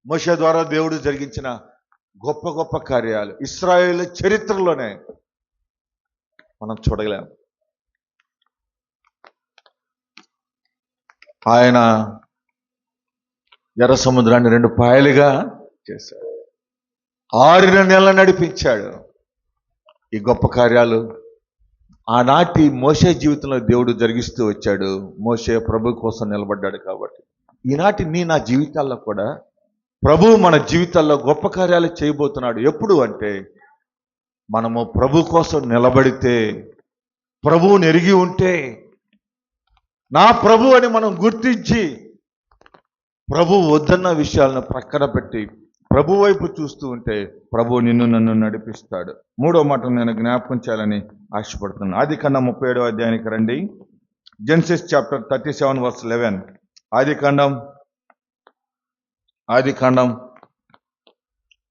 మోషే ద్వారా దేవుడు జరిగించిన గొప్ప గొప్ప కార్యాలు ఇశ్రాయేలు చరిత్రలోనే మనం చూడలేం. ఆయన ఎర్ర సముద్రాన్ని 2 పాయలుగా చేశాడు. 6 నెలలు నడిపించాడు. ఈ గొప్ప కార్యాలు ఆనాటి మోషే జీవితంలో దేవుడు జరిగిస్తూ వచ్చాడు. మోషే ప్రభు కోసం నిలబడ్డాడు కాబట్టి ఈనాటి నా జీవితాల్లో కూడా ప్రభు మన జీవితాల్లో గొప్ప కార్యాలు చేయబోతున్నాడు. ఎప్పుడు అంటే మనము ప్రభు కోసం నిలబడితే, ప్రభువుని ఎరిగి ఉంటే, నా ప్రభు అని మనం గుర్తించి ప్రభు వద్దన్న విషయాలను ప్రక్కన పెట్టి ప్రభు వైపు చూస్తూ ఉంటే ప్రభు నన్ను నడిపిస్తాడు. 3వ మాట నేను జ్ఞాపకం చేయాలని ఆశపడుతున్నాను. ఆదికాండం 37వ అధ్యాయానికి రండి. Genesis chapter 37 verse 11. ఆదికాండం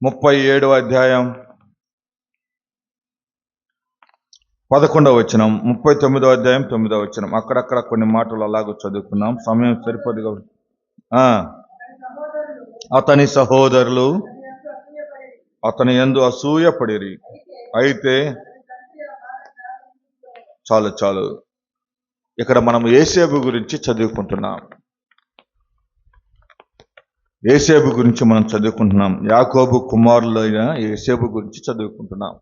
37వ అధ్యాయం 11వ వచనం, 39వ అధ్యాయం 9వ వచనం. అక్కడక్కడ కొన్ని మాటలు అలాగూ చదువుకున్నాం, సమయం సరిపోదుగా. అతని సహోదరులు అతని యందు అసూయపడిరి. అయితే చాలు ఇక్కడ మనం యేసేపు గురించి చదువుకుంటున్నాం. యాకోబు కుమారులైన యేసేపు గురించి చదువుకుంటున్నాం.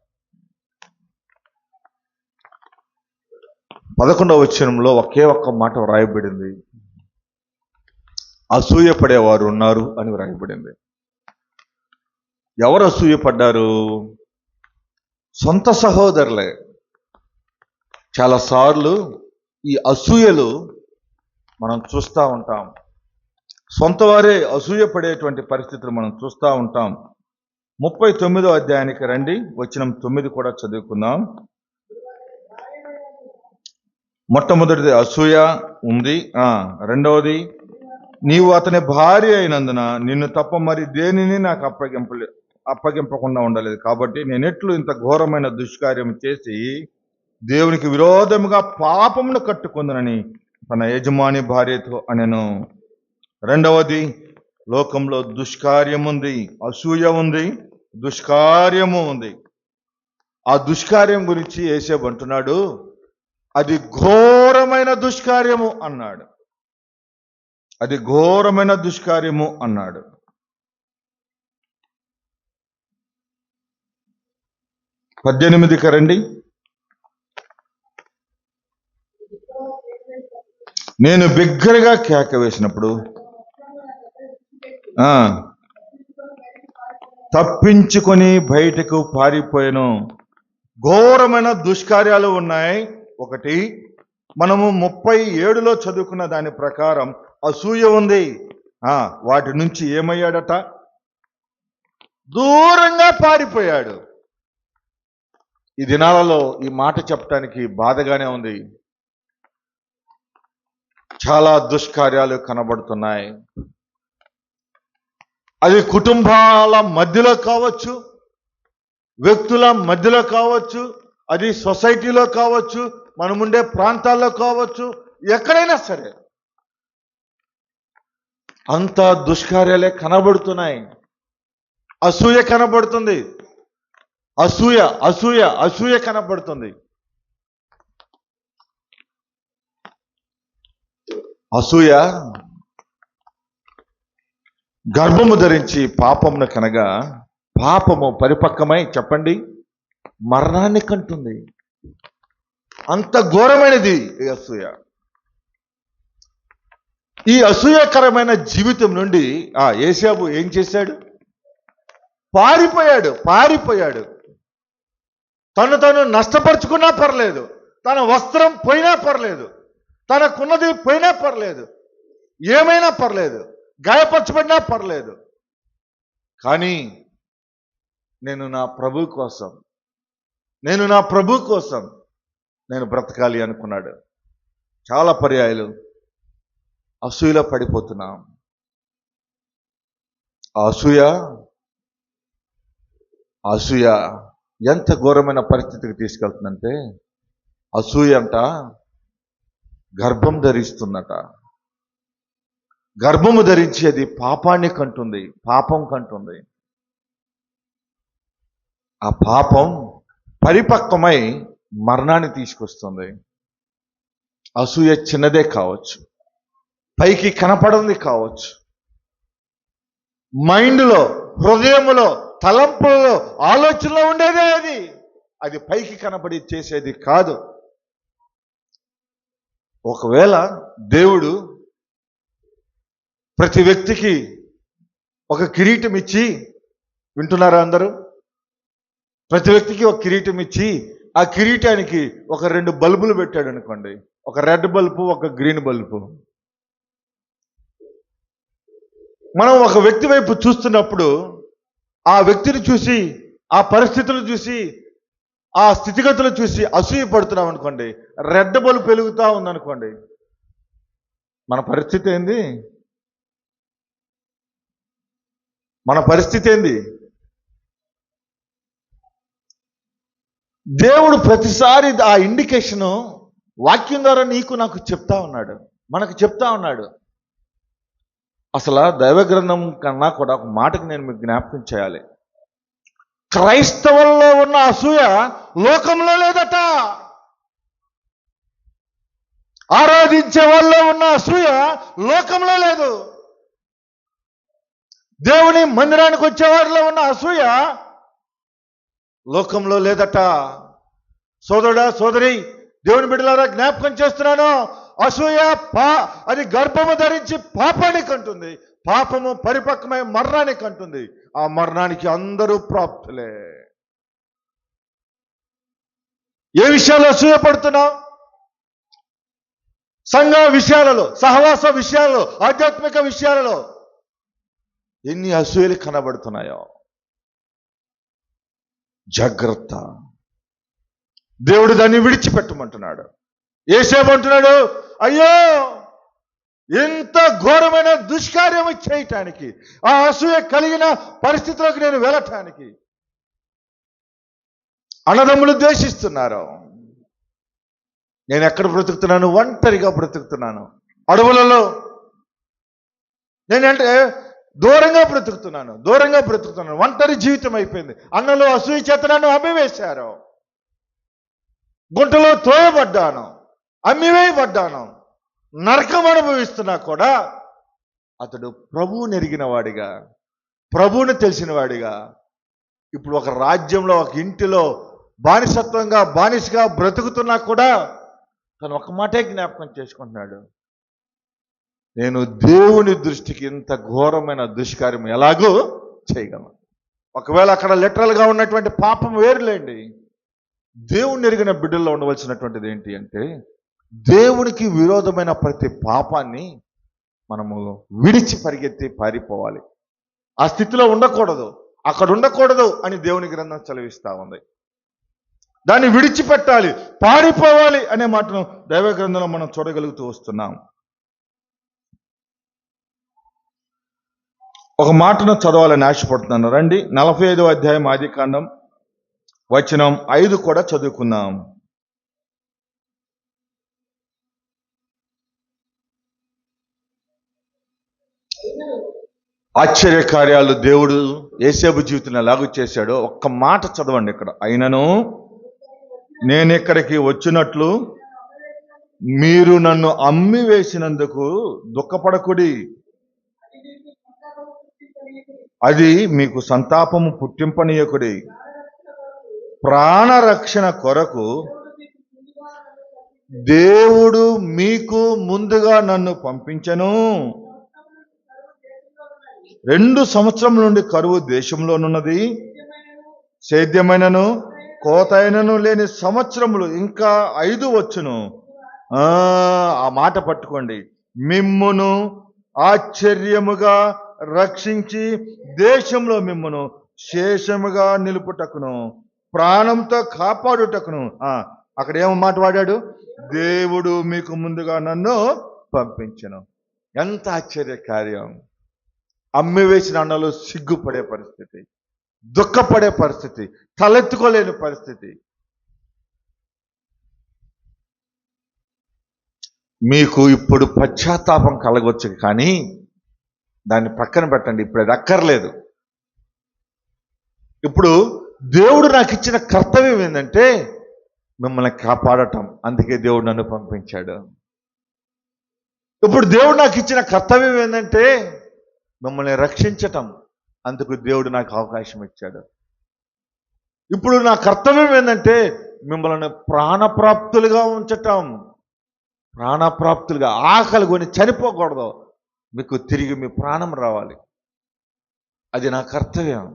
11వ వచనంలో ఒకే ఒక్క మాట వ్రాయబడింది, అసూయపడేవారు ఉన్నారు అని వ్రాయబడింది. ఎవరు అసూయపడ్డారు? సొంత సహోదరులే. చాలాసార్లు ఈ అసూయలు మనం చూస్తూ ఉంటాం. సొంత వారే అసూయపడేటువంటి పరిస్థితులు మనం చూస్తూ ఉంటాం. 39వ అధ్యాయానికి రండి, వచనం 9 కూడా చదువుకుందాం. మొట్టమొదటిది అసూయ ఉంది. రెండవది, నీవు అతని భార్య అయినందున నిన్ను తప్ప మరి దేనిని నాకు అప్పగింపకుండా ఉండలేదు. కాబట్టి నేనెట్లు ఇంత ఘోరమైన దుష్కార్యం చేసి దేవునికి విరోధముగా పాపమును కట్టుకుందనని తన యజమాని భార్యతో అనెను. రెండవది, లోకంలో దుష్కార్యం ఉంది, అసూయ ఉంది, దుష్కార్యము ఉంది. ఆ దుష్కార్యం గురించి యేసేపు అంటున్నాడు, అది ఘోరమైన దుష్కార్యము అన్నాడు. అది ఘోరమైన దుష్కార్యము అన్నాడు. పద్దెనిమిదికి రండి. నేను బిగ్గరగా కేక వేసినప్పుడు తప్పించుకొని బయటకు పారిపోయాను. ఘోరమైన దుష్కార్యాలు ఉన్నాయి. ఒకటి, మనము 37లో చదువుకున్న దాని ప్రకారం అసూయ ఉంది. వాటి నుంచి ఏమయ్యాడట? దూరంగా పారిపోయాడు. ఈ దినాలలో ఈ మాట చెప్పడానికి బాధగానే ఉంది. చాలా దుష్కార్యాలు కనబడుతున్నాయి. అది కుటుంబాల మధ్యలో కావచ్చు, వ్యక్తుల మధ్యలో కావచ్చు, అది సొసైటీలో కావచ్చు, మనముండే ప్రాంతాల్లో కావచ్చు, ఎక్కడైనా సరే అంత దుష్కార్యాలే కనబడుతున్నాయి. అసూయ కనబడుతుంది. అసూయ కనబడుతుంది. అసూయ గర్భము ధరించి పాపమును కనగా పాపము పరిపక్వమై, చెప్పండి, మరణాన్ని కంటుంది. అంత ఘోరమైనది ఈ అసూయ. ఈ అసూయకరమైన జీవితం నుండి యేసేపు ఏం చేశాడు? పారిపోయాడు. తను నష్టపరుచుకున్నా పర్లేదు, తన వస్త్రం పోయినా పర్లేదు, తనకున్నది పోయినా పర్లేదు, ఏమైనా పర్లేదు, గాయపరచబడినా పర్లేదు, కానీ నేను నా ప్రభు కోసం నేను బ్రతకాలి అనుకున్నాడు. చాలా పర్యాయాలు అసూయలో పడిపోతున్నాం. అసూయ ఎంత ఘోరమైన పరిస్థితికి తీసుకెళ్తుందంటే, అసూయ అంట గర్భం ధరిస్తుందట. గర్భము ధరించి అది పాపాన్ని కంటుంది, పాపం కంటుంది. ఆ పాపం పరిపక్వమై మరణాన్ని తీసుకొస్తుంది. అసూయ చిన్నదే కావచ్చు, పైకి కనపడింది కావచ్చు, మైండ్లో, హృదయంలో, తలంపులలో, ఆలోచనలో ఉండేదే అది పైకి కనపడి చేసేది కాదు. ఒకవేళ దేవుడు ప్రతి వ్యక్తికి ఒక కిరీటం ఇచ్చి, వింటున్నారా అందరూ? ప్రతి వ్యక్తికి ఒక కిరీటం ఇచ్చి ఆ కిరీటానికి ఒక 2 బల్బులు పెట్టాడు అనుకోండి, ఒక రెడ్ బల్బు, ఒక గ్రీన్ బల్బు. మనం ఒక వ్యక్తి వైపు చూస్తున్నప్పుడు ఆ వ్యక్తిని చూసి, ఆ పరిస్థితులు చూసి, ఆ స్థితిగతులు చూసి అసూయ పడుతున్నాం అనుకోండి, రెడ్ బల్బు వెలుగుతా ఉందనుకోండి, మన పరిస్థితి ఏంది? మన పరిస్థితి ఏంది? దేవుడు ప్రతిసారి ఆ ఇండికేషను వాక్యం ద్వారా నీకు నాకు చెప్తా ఉన్నాడు, మనకు చెప్తా ఉన్నాడు. అసలు దైవ గ్రంథం కన్నా కూడా ఒక మాటకి నేను మీకు జ్ఞాపకం చేయాలి. క్రైస్తవుల్లో ఉన్న అసూయ లోకంలో లేదట. ఆరాధించే వాళ్ళలో ఉన్న అసూయ లోకంలో లేదు. దేవుని మందిరానికి వచ్చే వారిలో ఉన్న అసూయ లోకంలో లేదట. సోదరుడా, సోదరి, దేవుని బిడ్డలారా, జ్ఞాపకం చేస్తున్నాను. అసూయ అది గర్భము ధరించి పాపానికి అంటుంది, పాపము పరిపక్వమై మరణానికి అంటుంది. ఆ మరణానికి అందరూ ప్రాప్తులే. ఏ విషయాలు అసూయ పడుతున్నావు? సంఘ విషయాలలో, సహవాస విషయాలలో, ఆధ్యాత్మిక విషయాలలో ఎన్ని అసూయలు కనబడుతున్నాయో జాగ్రత్త. దేవుడు దాన్ని విడిచిపెట్టమంటున్నాడు. యేసేపు అంటున్నాడు, అయ్యో ఇంత ఘోరమైన దుష్కార్యం చేయటానికి, ఆ అసూయ కలిగిన పరిస్థితిలోకి నేను వెళ్ళటానికి అన్నదమ్ములు ద్వేషిస్తున్నారు. నేను ఎక్కడ బ్రతుకుతున్నాను? ఒంటరిగా బ్రతుకుతున్నాను. అడవులలో నేనంటే దూరంగా బ్రతుకుతున్నాను. ఒంటరి జీవితం అయిపోయింది. అన్నలో అసూయ చేత నన్ను అమ్మివేశారు. గుంటలో తోయబడ్డాను, అమ్మివేయబడ్డాను, నరకం అనుభవిస్తున్నా కూడా అతడు ప్రభువుని ఎరిగిన వాడిగా, ప్రభువుని తెలిసిన వాడిగా, ఇప్పుడు ఒక రాజ్యంలో, ఒక ఇంటిలో బానిసగా బ్రతుకుతున్నా కూడా తను ఒక మాటే జ్ఞాపకం చేసుకుంటున్నాడు, నేను దేవుని దృష్టికి ఇంత ఘోరమైన దుష్కార్యం ఎలాగో చేయగలను. ఒకవేళ అక్కడ లిటరల్గా ఉన్నటువంటి పాపం వేరులేండి. దేవుని ఎరిగిన బిడ్డల్లో ఉండవలసినటువంటిది ఏంటి అంటే, దేవునికి విరోధమైన ప్రతి పాపాన్ని మనము విడిచి పరిగెత్తి పారిపోవాలి. ఆ స్థితిలో ఉండకూడదు, అక్కడ ఉండకూడదు అని దేవుని గ్రంథం చదివిస్తా ఉంది. దాన్ని విడిచిపెట్టాలి, పారిపోవాలి అనే మాటను దైవ గ్రంథంలో మనం చూడగలుగుతూ వస్తున్నాం. ఒక మాటను చదవాలని ఆశపడుతున్నాను. రండి, 45వ అధ్యాయం ఆదికాండం వచనం 5 కూడా చదువుకుందాం. ఆశ్చర్య కార్యాలు దేవుడు యేసేపు జీవితంలో ఎలాగూ చేశాడో ఒక్క మాట చదవండి ఇక్కడ. అయినను నేను ఇక్కడికి వచ్చినట్లు మీరు నన్ను అమ్మి వేసినందుకు దుఃఖపడకుడి, అది మీకు సంతాపము పుట్టింపనీయకుడి. ప్రాణరక్షణ కొరకు దేవుడు మీకు ముందుగా నన్ను పంపించెను. 2 సంవత్సరముల నుండి కరువు దేశంలోనున్నది, సేద్యమైనను కోతైనను లేని సంవత్సరములు ఇంకా 5 వచ్చును. ఆ మాట పట్టుకోండి. మిమ్మును ఆశ్చర్యముగా రక్షించి దేశంలో మిమ్మును శేషముగా నిలుపుటకును ప్రాణంతో కాపాడుటకును. అక్కడ ఏమో మాట వాడాడు? దేవుడు మీకు ముందుగా నన్ను పంపించెను. ఎంత ఆశ్చర్య కార్యం! అమ్మివేసిన అన్నలు సిగ్గుపడే పరిస్థితి, దుఃఖపడే పరిస్థితి, తలెత్తుకోలేని పరిస్థితి. మీకు ఇప్పుడు పశ్చాత్తాపం కలగవచ్చు, కానీ దాన్ని పక్కన పెట్టండి. ఇప్పుడు అది అక్కర్లేదు. ఇప్పుడు దేవుడు నాకు ఇచ్చిన కర్తవ్యం ఏంటంటే మిమ్మల్ని కాపాడటం. అందుకే దేవుడు నన్ను పంపించాడు. ఇప్పుడు దేవుడు నాకు ఇచ్చిన కర్తవ్యం ఏంటంటే మిమ్మల్ని రక్షించటం. అందుకు దేవుడు నాకు అవకాశం ఇచ్చాడు. ఇప్పుడు నా కర్తవ్యం ఏంటంటే మిమ్మల్ని ప్రాణప్రాప్తులుగా ఉంచటం. ప్రాణప్రాప్తులుగా, ఆకలి కొని చనిపోకూడదు, మీకు తిరిగి మీ ప్రాణం రావాలి. అది నా కర్తవ్యం.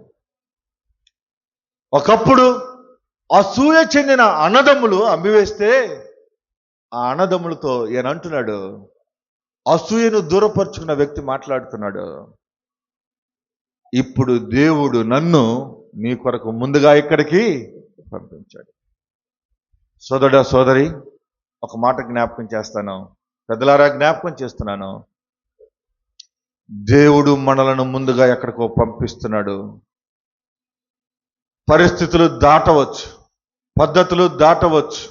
ఒకప్పుడు అసూయ చెందిన అన్నదమ్ములు అమ్మివేస్తే ఆ అన్నదమ్ములతో ఈయన అంటున్నాడు, అసూయను దూరపరుచుకున్న వ్యక్తి మాట్లాడుతున్నాడు, ఇప్పుడు దేవుడు నన్ను మీ కొరకు ముందుగా ఇక్కడికి పంపించాడు. సోదరుడా సోదరి, ఒక మాట జ్ఞాపకం చేస్తాను, పెద్దలారా జ్ఞాపకం చేస్తున్నాను. దేవుడు మనలను ముందుగా ఎక్కడికో పంపిస్తున్నాడు. పరిస్థితులు దాటవచ్చు, పద్ధతులు దాటవచ్చు,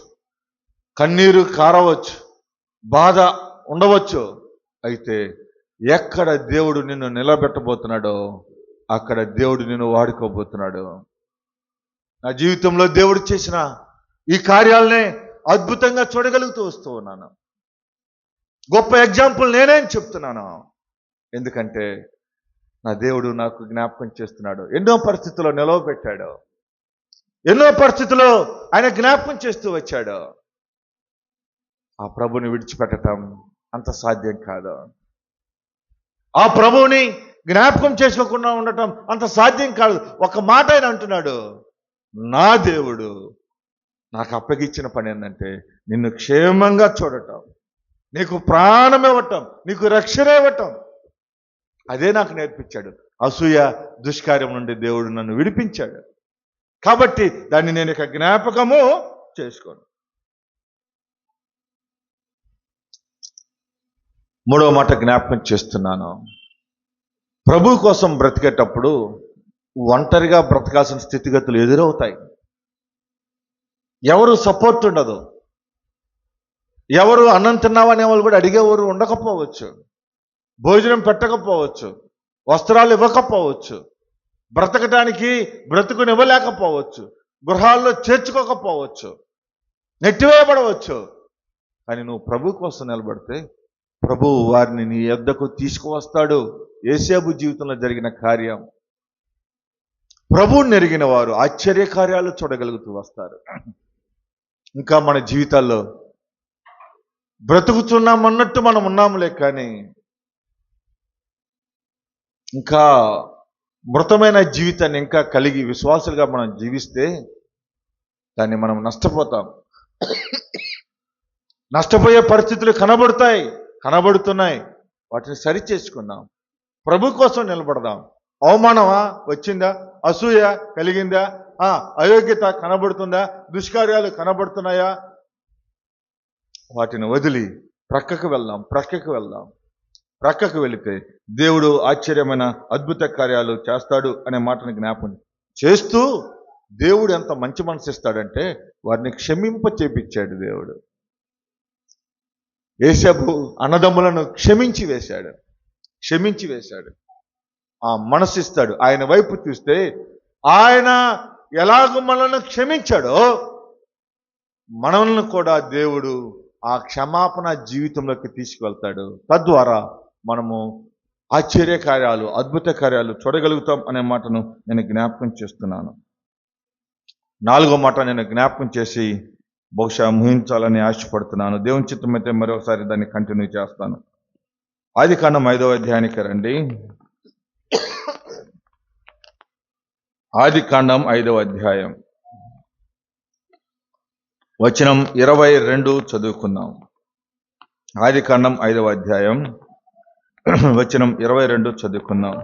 కన్నీరు కారవచ్చు, బాధ ఉండవచ్చు. అయితే ఎక్కడ దేవుడు నిన్ను నిలబెట్టబోతున్నాడో అక్కడ దేవుడు నిన్ను వాడుకోబోతున్నాడు. నా జీవితంలో దేవుడు చేసిన ఈ కార్యాలనే అద్భుతంగా చూడగలుగుతూ వస్తూ ఉన్నాను. గొప్ప ఎగ్జాంపుల్ నేనేం చెప్తున్నాను, ఎందుకంటే నా దేవుడు నాకు జ్ఞాపకం చేస్తున్నాడు. ఎన్నో పరిస్థితుల్లో నిలవబెట్టాడు, ఎన్నో పరిస్థితుల్లో ఆయన జ్ఞాపకం చేస్తూ వచ్చాడు. ఆ ప్రభుని విడిచిపెట్టడం అంత సాధ్యం కాదు. ఆ ప్రభువుని జ్ఞాపకం చేసుకోకుండా ఉండటం అంత సాధ్యం కాదు. ఒక మాట ఆయన అంటున్నాడు, నా దేవుడు నాకు అప్పగించిన పని ఏంటంటే నిన్ను క్షేమంగా చూడటం, నీకు ప్రాణం ఇవ్వటం, నీకు రక్షణ ఇవ్వటం. అదే నాకు నేర్పించాడు. అసూయ దుష్కార్యం నుండి దేవుడు నన్ను విడిపించాడు. కాబట్టి దాన్ని నేను ఇక జ్ఞాపకము చేసుకోను. మూడవ మాట జ్ఞాపకం చేస్తున్నాను. ప్రభు కోసం బ్రతికేటప్పుడు ఒంటరిగా బ్రతకాల్సిన స్థితిగతులు ఎదురవుతాయి. ఎవరు సపోర్ట్ ఉండదు, ఎవరు అన్నం తిన్నావనే వాళ్ళు కూడా అడిగేవారు ఉండకపోవచ్చు, భోజనం పెట్టకపోవచ్చు, వస్త్రాలు ఇవ్వకపోవచ్చు, బ్రతకటానికి బ్రతుకునివ్వలేకపోవచ్చు, గృహాల్లో చేర్చుకోకపోవచ్చు, నెట్టివేయబడవచ్చు. కానీ నువ్వు ప్రభు కోసం నిలబడితే ప్రభువు వారిని నీ యొద్దకు తీసుకువస్తాడు. యేసేపు జీవితంలో జరిగిన కార్యం, ప్రభువుని ఎరిగిన వారు ఆశ్చర్య కార్యాలు చూడగలుగుతూ వస్తారు. ఇంకా మన జీవితాల్లో బ్రతుకుతున్నామన్నట్టు మనం ఉన్నాములే, కానీ ఇంకా మృతమైన జీవితాన్ని ఇంకా కలిగి విశ్వాసులుగా మనం జీవిస్తే దాన్ని మనం నష్టపోతాం. నష్టపోయే పరిస్థితులు కనబడుతున్నాయి. వాటిని సరి చేసుకుందాం. ప్రభు కోసం నిలబడదాం. అవమానమా వచ్చిందా, అసూయ కలిగిందా, అయోగ్యత కనబడుతుందా, దుష్కార్యాలు కనబడుతున్నాయా, వాటిని వదిలి ప్రక్కకు వెళ్దాం. ప్రక్కకు వెళితే దేవుడు ఆశ్చర్యమైన అద్భుత కార్యాలు చేస్తాడు అనే మాటని జ్ఞాపకం చేస్తూ, దేవుడు ఎంత మంచి మనసు ఇస్తాడంటే వారిని క్షమింప చేపించాడు. దేవుడు యేసేపు అన్నదమ్ములను క్షమించి వేశాడు. ఆ మనసు ఇస్తాడు. ఆయన వైపు చూస్తే ఆయన ఎలాగో మనల్ని క్షమించాడో మనల్ని కూడా దేవుడు ఆ క్షమాపణ జీవితంలోకి తీసుకువెళ్తాడు. తద్వారా మనము ఆశ్చర్య కార్యాలు, అద్భుత కార్యాలు చూడగలుగుతాం అనే మాటను నేను జ్ఞాపకం చేస్తున్నాను. నాలుగో మాట నేను జ్ఞాపకం చేసి బహుశా ముగించాలని ఆశపడుతున్నాను. దేవుని చిత్తమైతే మరొకసారి దాన్ని కంటిన్యూ చేస్తాను. ఆదికాండం 5వ అధ్యాయానికి రండి. ఆదికాండం 5వ అధ్యాయం వచనం 22 చదువుకుందాం. ఆదికాండం 5వ అధ్యాయం వచనం 22 చదువుకుందాం.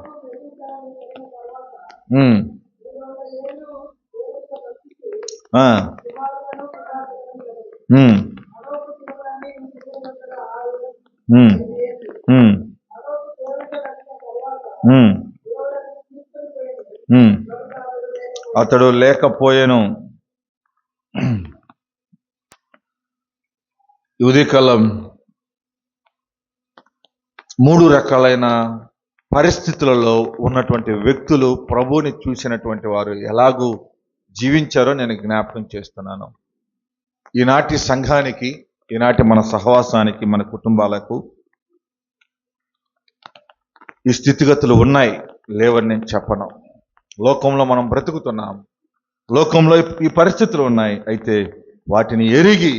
అతడు లేకపోయేను. ఉదయకాలం 3 రకాలైన పరిస్థితులలో ఉన్నటువంటి వ్యక్తులు ప్రభువుని చూసినటువంటి వారు ఎలాగూ జీవించారో నేను జ్ఞాపకం చేస్తున్నాను. ఈనాటి సంఘానికి, ఈనాటి మన సహవాసానికి, మన కుటుంబాలకు ఈ స్థితిగతులు ఉన్నాయి, లేవని నేను చెప్పను. లోకంలో మనం బ్రతుకుతున్నాం, లోకంలో ఈ పరిస్థితులు ఉన్నాయి. అయితే వాటిని ఎరిగి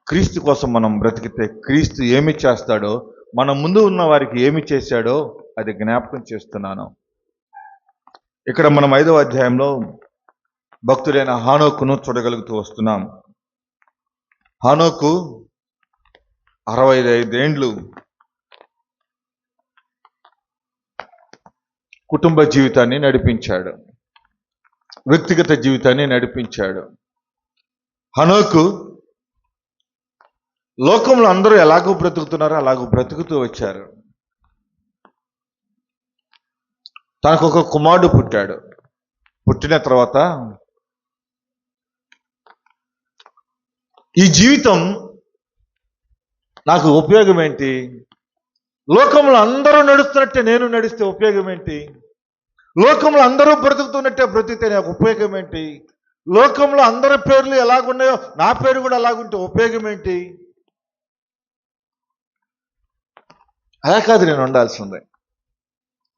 క్రీస్తు కోసం మనం బ్రతికితే క్రీస్తు ఏమి చేస్తాడో, మన ముందు ఉన్న వారికి ఏమి చేశాడో అది జ్ఞాపకం చేస్తున్నాను. ఇక్కడ మనం 5వ అధ్యాయంలో భక్తుడైన హానోకును చూడగలుగుతూ వస్తున్నాం. హానోకు 65 ఏండ్లు కుటుంబ జీవితాన్ని నడిపించాడు, వ్యక్తిగత జీవితాన్ని నడిపించాడు. హనోకు లోకంలో అందరూ ఎలాగో బ్రతుకుతున్నారో అలాగూ బ్రతుకుతూ వచ్చారు. తనకు ఒక కుమారుడు పుట్టాడు. పుట్టిన తర్వాత ఈ జీవితం నాకు ఉపయోగం ఏంటి? లోకంలో అందరూ నడుస్తున్నట్టే నేను నడిస్తే ఉపయోగం ఏంటి? లోకంలో అందరూ బ్రతుకుతున్నట్టే బ్రతికితే నాకు ఉపయోగం ఏంటి? లోకంలో అందరి పేర్లు ఎలాగున్నాయో నా పేరు కూడా అలాగుంటే ఉపయోగం ఏంటి? అలా కాదు నేను ఉండాల్సిందే.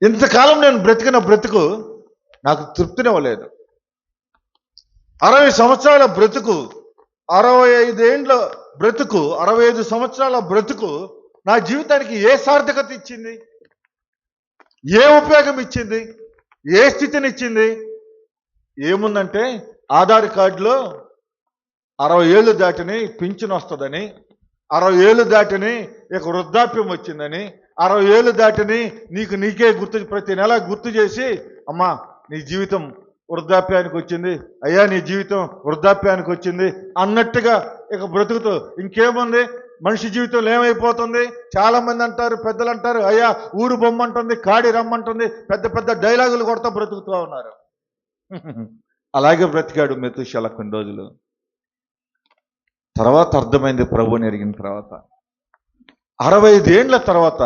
ఇంతకాలం నేను బ్రతికిన బ్రతుకు నాకు తృప్తినివ్వలేదు. 60 సంవత్సరాల బ్రతుకు, 65 ఏండ్ల బ్రతుకు, 65 సంవత్సరాల బ్రతుకు నా జీవితానికి ఏ సార్థకత ఇచ్చింది? ఏ ఉపయోగం ఇచ్చింది? ఏ స్థితిని ఇచ్చింది? ఏముందంటే ఆధార్ కార్డులో 60 ఏళ్ళు దాటిని పింఛన్ వస్తుందని, 60 ఏళ్ళు దాటిని ఇక వృద్ధాప్యం వచ్చిందని, 60 ఏళ్ళు దాటిని నీకే ప్రతి నెల గుర్తు చేసి, అమ్మా నీ జీవితం వృద్ధాప్యానికి వచ్చింది, అయ్యా నీ జీవితం వృద్ధాప్యానికి వచ్చింది అన్నట్టుగా ఇక బ్రతుకుతూ ఇంకేముంది? మనిషి జీవితంలో ఏమైపోతుంది? చాలా మంది అంటారు, పెద్దలు అంటారు, అయ్యా ఊరు బొమ్మంటుంది, కాడి రమ్మంటుంది, పెద్ద పెద్ద డైలాగులు కొడతా బ్రతుకుతూ ఉన్నారు. అలాగే బ్రతికాడు మెతూషెల కొన్ని రోజులు. తర్వాత అర్థమైంది ప్రభువుని ఎరిగిన తర్వాత. 65 ఏండ్ల తర్వాత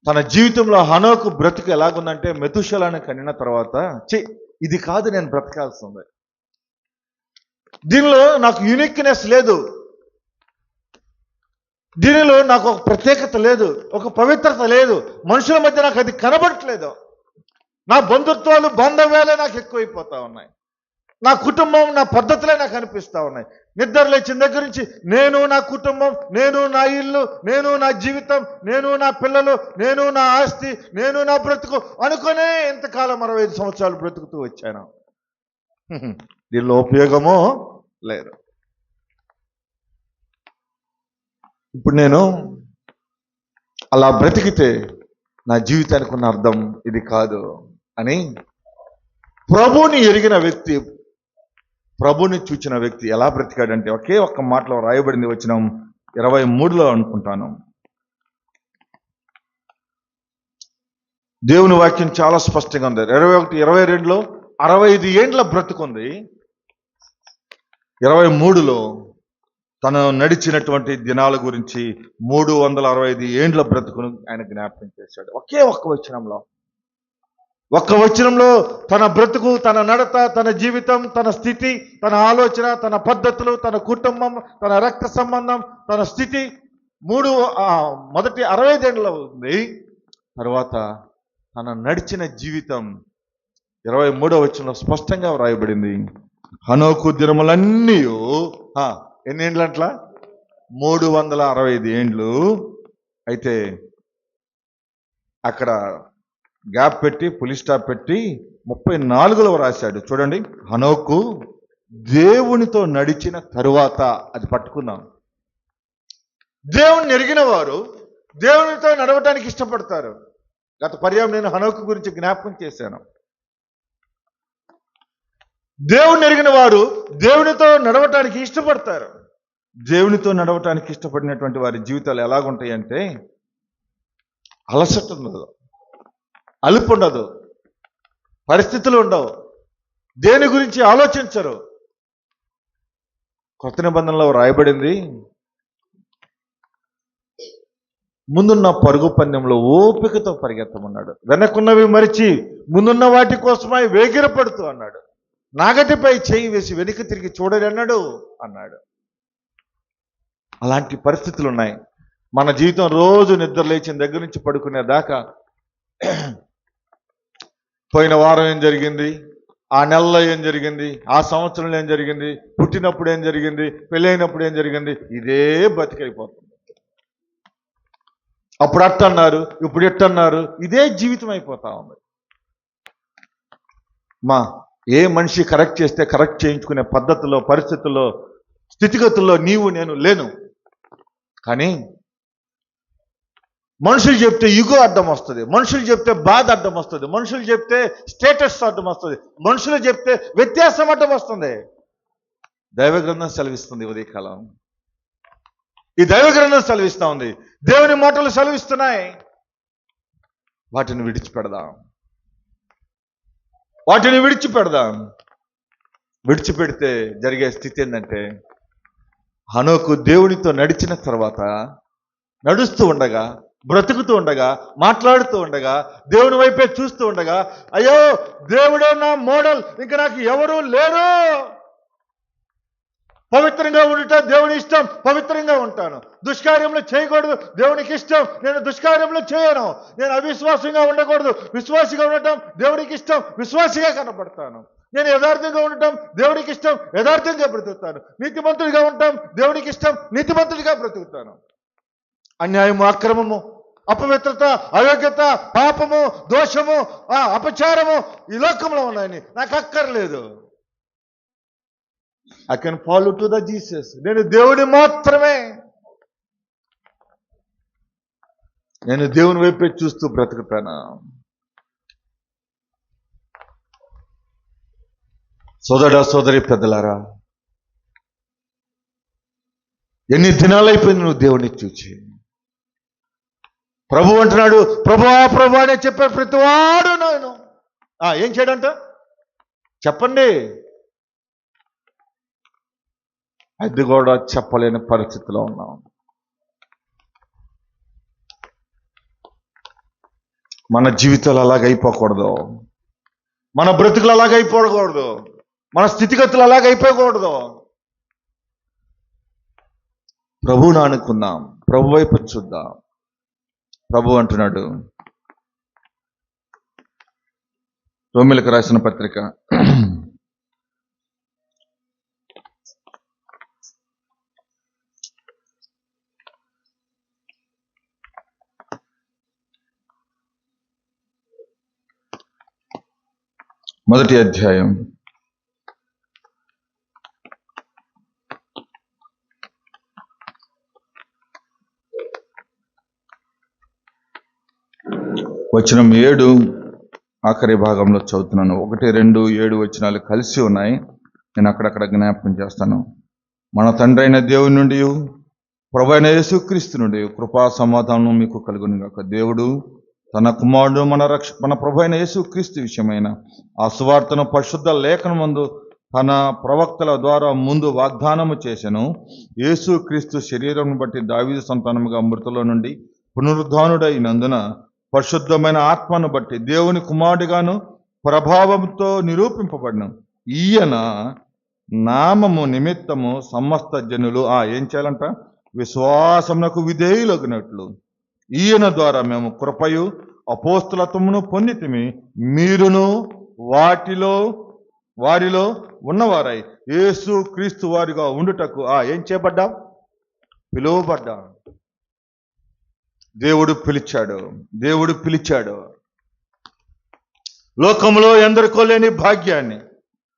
తన జీవితంలో హనోకు బ్రతుకు ఎలాగుందంటే, మెతూషెలను కనిన తర్వాత ఇది కాదు నేను బ్రతకాల్సింది, దీనిలో నాకు యూనిక్నెస్ లేదు, దీనిలో నాకు ఒక ప్రత్యేకత లేదు, ఒక పవిత్రత లేదు, మనుషుల మధ్య నాకు అది కనబడట్లేదు, నా బంధుత్వాలు బాంధవ్యాలే నాకు ఎక్కువైపోతా ఉన్నాయి, నా కుటుంబం నా పద్ధతులే నాకు అనిపిస్తూ ఉన్నాయి. నిద్ర లేచిన దగ్గర నుంచి నేను నా కుటుంబం, నేను నా ఇల్లు, నేను నా జీవితం, నేను నా పిల్లలు, నేను నా ఆస్తి, నేను నా బ్రతుకు అనుకునే ఇంతకాలం 65 సంవత్సరాలు బ్రతుకుతూ వచ్చాను. దీనిలో ఉపయోగమో లేదు. ఇప్పుడు నేను అలా బ్రతికితే నా జీవితానికి ఉన్న అర్థం ఇది కాదు అని ప్రభువుని ఎరిగిన వ్యక్తి, ప్రభుని చూచిన వ్యక్తి ఎలా బ్రతికాడంటే, ఒకే ఒక్క మాటలో రాయబడింది, వచనం 23లో అనుకుంటాను. దేవుని వాక్యం చాలా స్పష్టంగా ఉంది. 21, 22లో 65 ఏండ్ల బ్రతుకుంది. 23లో తను నడిచినటువంటి దినాల గురించి 365 ఏండ్ల బ్రతుకును ఆయన జ్ఞాపకం చేశాడు. ఒకే ఒక్క వచనంలో, ఒక్క వచనంలో తన బ్రతుకు, తన నడత, తన జీవితం, తన స్థితి, తన ఆలోచన, తన పద్ధతులు, తన కుటుంబం, తన రక్త సంబంధం, తన స్థితి మొదటి 65 ఏండ్లలో ఉంది. తర్వాత తన నడిచిన జీవితం 23వ వచనంలో స్పష్టంగా వ్రాయబడింది. హనోకు దినములన్నీ ఎన్ని ఏండ్లు అట్లా? 365 ఏండ్లు. అయితే అక్కడ గ్యాప్ పెట్టి ఫుల్ స్టాప్ పెట్టి 34లో రాశాడు. చూడండి, హనోకు దేవునితో నడిచిన తరువాత, అది పట్టుకుందాం. దేవుని ఎరిగిన వారు దేవునితో నడవటానికి ఇష్టపడతారు. గత పర్యాయం నేను హనోకు గురించి జ్ఞాపకం చేశాను. దేవుని ఎరిగిన వారు దేవునితో నడవటానికి ఇష్టపడతారు. దేవునితో నడవటానికి ఇష్టపడినటువంటి వారి జీవితాలు ఎలాగుంటాయి అంటే, అలసట ఉండదు, అలుపు ఉండదు, పరిస్థితులు ఉండవు, దేని గురించి ఆలోచించరు. కొత్త నిబంధనలో రాయబడింది, ముందున్న పరుగు పందెంలో ఓపికతో పరిగెత్తమన్నాడు, వెనకున్నవి మరిచి ముందున్న వాటి కోసమై వేగిరపడుతూ అన్నాడు, నాగటిపై చేయి వేసి వెనుక తిరిగి చూడరన్నాడు అన్నాడు. అలాంటి పరిస్థితులు ఉన్నాయి. మన జీవితం రోజు నిద్ర లేచిన దగ్గర నుంచి పడుకునే దాకా పోయిన వారం ఏం జరిగింది, ఆ నెలలో ఏం జరిగింది, ఆ సంవత్సరంలో ఏం జరిగింది, పుట్టినప్పుడు ఏం జరిగింది, పెళ్ళైనప్పుడు ఏం జరిగింది, ఇదే బతికైపోతుంది. అప్పుడు అట్టన్నారు, ఇప్పుడు ఎట్టన్నారు, ఇదే జీవితం అయిపోతా ఉంది. ఏ మనిషి కరెక్ట్ చేస్తే కరెక్ట్ చేయించుకునే పద్ధతుల్లో, పరిస్థితుల్లో, స్థితిగతుల్లో నీవు నేను లేను. కానీ మనుషులు చెప్తే ఇగో అడ్డం వస్తుంది, మనుషులు చెప్తే బాధ అడ్డం వస్తుంది, మనుషులు చెప్తే స్టేటస్ అడ్డం వస్తుంది, మనుషులు చెప్తే వ్యత్యాసం అడ్డం వస్తుంది. దైవ గ్రంథం సెలవిస్తుంది ఉదయకాలం. ఈ దైవ గ్రంథం సెలవిస్తా ఉంది, దేవుని మాటలు సెలవిస్తున్నాయి. వాటిని విడిచిపెడదాం, వాటిని విడిచిపెడదాం. విడిచిపెడితే జరిగే స్థితి ఏంటంటే, హనోకు దేవునితో నడిచిన తర్వాత, నడుస్తూ ఉండగా, బ్రతుకుతూ ఉండగా, మాట్లాడుతూ ఉండగా, దేవుని వైపే చూస్తూ ఉండగా, అయ్యో దేవుడే నా మోడల్, ఇంకా నాకు ఎవరూ లేరు. పవిత్రంగా ఉండుట దేవుని ఇష్టం, పవిత్రంగా ఉంటాను. దుష్కార్యంలో చేయకూడదు, దేవునికి ఇష్టం, నేను దుష్కార్యంలో చేయను. నేను అవిశ్వాసంగా ఉండకూడదు, విశ్వాసిగా ఉండటం దేవునికి ఇష్టం, విశ్వాసిగా కనపడతాను. నేను యథార్థంగా ఉండటం దేవునికి ఇష్టం, యథార్థంగా బ్రతుకుతాను. నీతిమంతుడిగా ఉండటం దేవునికి ఇష్టం, నీతిమంతుడిగా బ్రతుకుతాను. అన్యాయము, అక్రమము, అపవిత్రత, అయోగ్యత, పాపము, దోషము, అపచారము ఈ లోకంలో ఉన్నాయని నాకు అక్కర్లేదు. I can follow to the Jesus. నేను దేవుని మాత్రమే, నేను దేవుని వైపే చూస్తూ బ్రతుకుతాను. సోదర సోదరి పెద్దలారా, ఎన్ని దినాలైపోయింది నువ్వు దేవుని చూచి? ప్రభు అంటున్నాడు, ప్రభువా ప్రభు అనే చెప్పే ప్రతివాడు నేను ఏం చేయడంట చెప్పండి. అది కూడా చెప్పలేని పరిస్థితిలో ఉన్నాం. మన జీవితాలు అలాగైపోకూడదు, మన బ్రతుకులు అలాగైపోకూడదు, మన స్థితిగతులు అలాగైపోకూడదు. ప్రభువును అనుకుందాం, ప్రభు వైపు చూద్దాం. ప్రభు అంటున్నాడు, రోమీయులకు రాసిన పత్రిక 1వ అధ్యాయం 7 ఆఖరి భాగంలో చదువుతున్నాను. 1, 2, 7 వచనాలు కలిసి ఉన్నాయి. నేను అక్కడక్కడ జ్ఞాపకం చేస్తాను. మన తండ్రి అయిన దేవుని నుండి, ప్రభువైన యేసుక్రీస్తు నుండి కృపా సమాధానం మీకు కలుగునుగాక. దేవుడు తన కుమారుడు మన ప్రభువైన యేసుక్రీస్తు విషయమైన ఆ సువార్తను పరిశుద్ధ లేఖనమందు తన ప్రవక్తల ద్వారా ముందు వాగ్దానము చేసెను. యేసుక్రీస్తు శరీరం బట్టి దావీదు సంతానముగా మృతుల నుండి పునరుద్ధానుడైనందున పరిశుద్ధమైన ఆత్మను బట్టి దేవుని కుమారుడిగాను ప్రభావంతో నిరూపింపబడిన ఈయన నామము నిమిత్తము సమస్త జనులు ఏం చేయాలంట? విశ్వాసమునకు విధేయులగినట్లు ఈయన ద్వారా మేము కృపయు అపోస్తలత్వమును పొందితిమి. మీరును వారిలో ఉన్నవారై యేసు క్రీస్తు వారిగా ఉండుటకు ఏం చేయబడ్డాం? పిలువబడ్డాం. దేవుడు పిలిచాడు. లోకంలో ఎందరికో లేని భాగ్యాన్ని,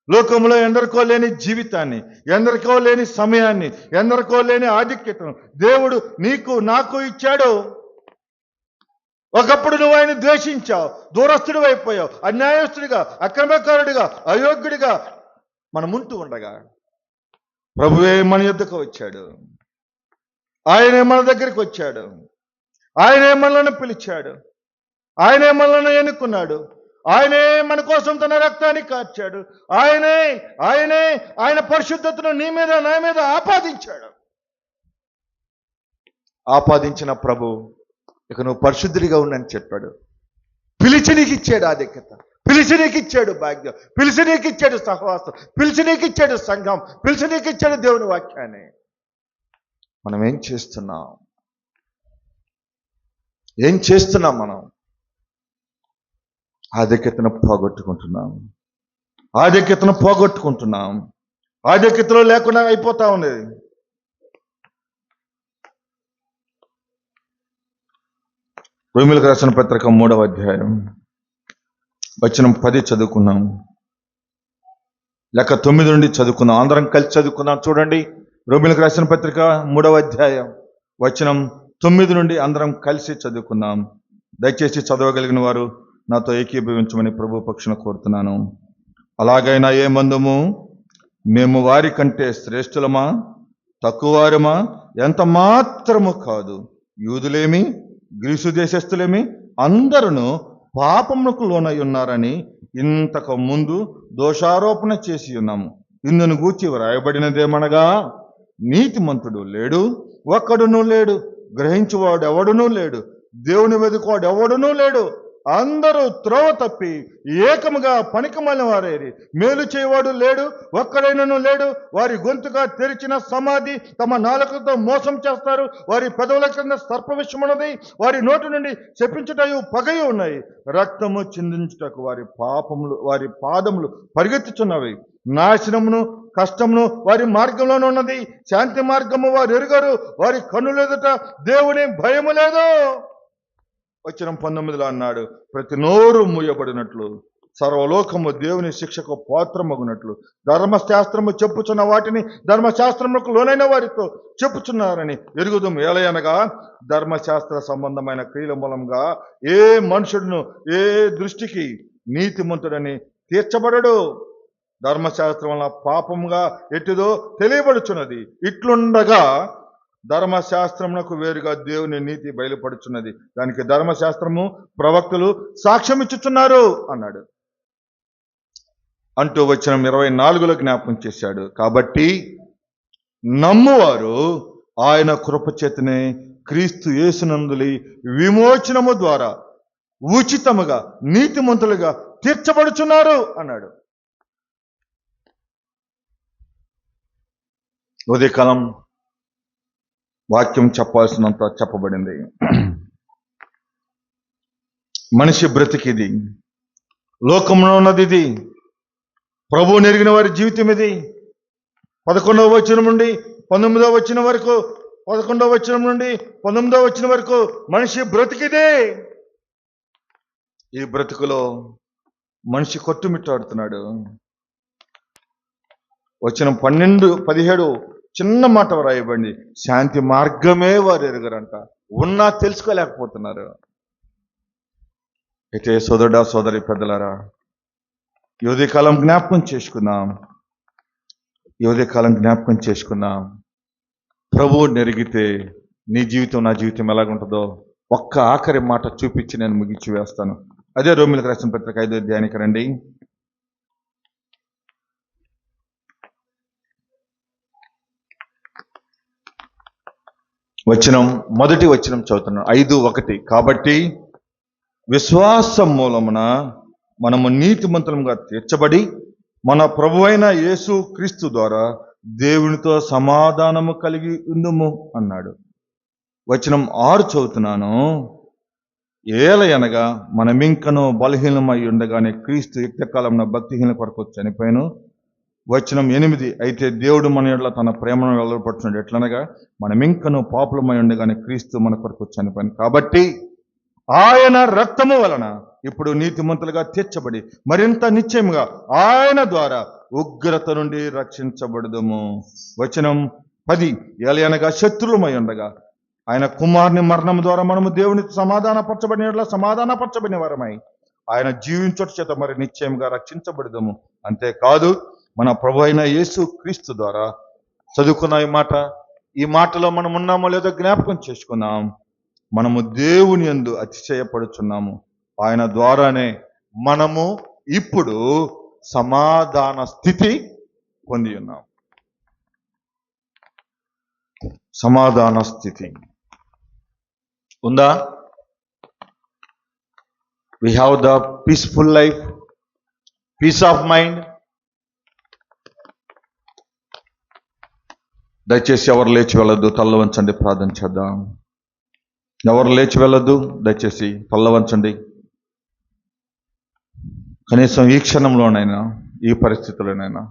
లోకంలో ఎందరికో లేని జీవితాన్ని, ఎందరికో లేని సమయాన్ని, ఎందరికో లేని ఆధిక్యతను దేవుడు నీకు నాకు ఇచ్చాడు. ఒకప్పుడు నువ్వు ఆయన ద్వేషించావు, దూరస్తుడు అయిపోయావు, అన్యాయస్తుడిగా, అక్రమకారుడిగా, అయోగ్యుడిగా మనం ఉంటూ ఉండగా ప్రభువే మన యొద్దకు వచ్చాడు. ఆయనే మన దగ్గరికి వచ్చాడు. ఆయనే మనల్ని పిలిచాడు. ఆయనే మనల్ని ఎన్నుకున్నాడు. ఆయనే మన కోసం తన రక్తాన్ని కార్చాడు. ఆయన పరిశుద్ధతను నీ మీద నా మీద ఆపాదించిన ప్రభు ఇక నువ్వు పరిశుద్ధుడిగా ఉండని చెప్పాడు. పిలిచి నీకు ఇచ్చాడు ఆధిక్యత, పిలిచి నీకు ఇచ్చాడు భాగ్యం, పిలిచి నీకు ఇచ్చాడు సహవాసం, పిలిచి నీకు ఇచ్చాడు సంఘం, పిలిచి నీకు ఇచ్చాడు దేవుని వాక్యాన్ని. మనం ఏం చేస్తున్నాం? ఏం చేస్తున్నాం మనం? ఆధిక్యతను పోగొట్టుకుంటున్నాం. ఆధిక్యతలో లేకుండా అయిపోతా ఉంది. రోమీయులకు రాసిన పత్రిక 3వ అధ్యాయం వచనం 10 చదువుకున్నాం, లేక 9 నుండి చదువుకున్నాం. అందరం కలిసి చదువుకున్నాం. చూడండి, రోమీయులకు రాసిన పత్రిక 3వ అధ్యాయం వచనం 9 నుండి అందరం కలిసి చదువుకున్నాం. దయచేసి చదవగలిగిన వారు నాతో ఏకీభవించమని ప్రభు పక్షాన కోరుతున్నాను. అలాగైనా ఏమందుము, మేము వారి కంటే శ్రేష్ఠులమా, తక్కువవారమా? ఎంత మాత్రము కాదు. యూదులేమి, గ్రీసు దేశస్థులేమి అందరూ పాపమునకు లోనై ఉన్నారని ఇంతకు ముందు దోషారోపణ చేసి ఉన్నాము. ఇందును గూర్చి వ్రాయబడినదేమనగా, నీతిమంతుడు లేడు, ఒక్కడునూ లేడు, గ్రహించువాడు ఎవడునూ లేడు, దేవుని వెదుకువాడు ఎవడునూ లేడు, అందరూ త్రోవ తప్పి ఏకముగా పనికిమాలిన వారేరి, మేలు చేయవాడు లేడు, ఒక్కడైనను లేడు. వారి గొంతుగా తెరిచిన సమాధి, తమ నాలుకలతో మోసం చేస్తారు. వారి పెదవుల కింద సర్ప విషమున్నది, వారి నోటి నుండి శపించుటయు పగయు ఉన్నాయి. రక్తము చిందించుటకు వారి పాదములు పరిగెత్తుచున్నవి. నాశనమును కష్టమును వారి మార్గంలోనే ఉన్నది. శాంతి మార్గము వారు ఎరుగరు. వారి కన్నులెదుట దేవుని భయము లేదు. వచనం 19లో అన్నాడు, ప్రతి నోరు మూయబడినట్లు, సర్వలోకము దేవుని శిక్షకు పాత్రమగునట్లు ధర్మశాస్త్రము చెప్పుచున్న వాటిని ధర్మశాస్త్రములకు లోనైన వారితో చెప్పుచున్నారని ఎరుగుదుము. ఏలయనగా ధర్మశాస్త్ర సంబంధమైన క్రియల మూలంగా ఏ మనుషుడును ఏ దృష్టికి నీతిమంతుడని తీర్చబడడు. ధర్మశాస్త్రం వల్ల పాపముగా ఎట్టిదో తెలియబడుచున్నది. ఇట్లుండగా ధర్మశాస్త్రమునకు వేరుగా దేవుని నీతి బయలుపడుచున్నది. దానికి ధర్మశాస్త్రము ప్రవక్తలు సాక్ష్యం ఇచ్చుచున్నారు అన్నాడు. అంటూ వచనం 24లో జ్ఞాపకం చేశాడు. కాబట్టి నమ్మువారు ఆయన కృపచేతనే క్రీస్తు యేసునందులి విమోచనము ద్వారా ఉచితముగా నీతిమంతులుగా తీర్చబడుచున్నారు అన్నాడు. ఉదయకాలం వాక్యం చెప్పాల్సినంత చెప్పబడింది. మనిషి బ్రతికిది, లోకంలో ఉన్నది ఇది, ప్రభువు నెరిగిన వారి జీవితం ఇది. 11వ వచనం నుండి 19వ వచనం వరకు, 11వ వచనం నుండి 19వ వచనం వరకు మనిషి బ్రతికిదే. ఈ బ్రతుకులో మనిషి కొట్టుమిట్టాడుతున్నాడు. వచనం 12, 17 చిన్న మాట వ్రాయబడింది, శాంతి మార్గమే వారు ఎరుగరంట. ఉన్నా తెలుసుకోలేకపోతున్నారు. అయితే సోదరుడా సోదరి పెద్దలారా, ఈ ఉదయకాలం జ్ఞాపకం చేసుకున్నాం. ప్రభువు నెరిగితే నీ జీవితం నా జీవితం ఎలాగుంటుందో ఒక్క ఆఖరి మాట చూపించి నేను ముగించి వేస్తాను. అదే రోమీయులకు రాసిన పత్రిక 5వ అధ్యాయానికి రండి. మొదటి వచనం చదువుతున్నాను, 5:1. కాబట్టి విశ్వాసం మూలమున మనము నీతిమంతులుగా తీర్చబడి మన ప్రభువైన యేసు క్రీస్తు ద్వారా దేవునితో సమాధానము కలిగి ఉందుము అన్నాడు. వచనం 6 చదువుతున్నాను, ఏలయనగా మనమింకను బలహీనమై ఉండగానే క్రీస్తు యుక్తకాలంలో భక్తిహీన కొరకు చనిపోయాను. వచనం 8, అయితే దేవుడు మన యెడల తన ప్రేమను వెల్లడిపడుచున్నాడు. ఎట్లనగా మనమింకను పాపులమై ఉండగానే క్రీస్తు మన కొరకు చనిపోయాను. కాబట్టి ఆయన రక్తము వలన ఇప్పుడు నీతిమంతులుగా తీర్చబడి మరింత నిశ్చయముగా ఆయన ద్వారా ఉగ్రత నుండి రక్షించబడదుము. వచనం 10, ఏలయనగా శత్రులమై ఉండగా ఆయన కుమారుని మరణం ద్వారా మనము దేవునితో సమాధానపరచబడిన వారమై ఆయన జీవించుట చేత మరి నిశ్చయంగా రక్షించబడదుము. అంతేకాదు మన ప్రభు అయిన యేసు క్రీస్తు ద్వారా చదువుకున్న ఈ మాటలో మనం ఉన్నామో లేదో జ్ఞాపకం చేసుకున్నాం. మనము దేవుని యందు అతిశయపడుచున్నాము. ఆయన ద్వారానే మనము ఇప్పుడు సమాధాన స్థితి పొంది ఉన్నాం. సమాధాన స్థితి ఉందా? We have the peaceful life, peace of mind. దయచేసి ఎవరు లేచి వెళ్ళొద్దు, తల్ల వంచండి, ప్రార్థన చేద్దాం. ఎవరు లేచి వెళ్ళొద్దు, దయచేసి పల్లవంచండి. కనీసం ఈ క్షణంలోనైనా, ఈ పరిస్థితుల్లోనైనా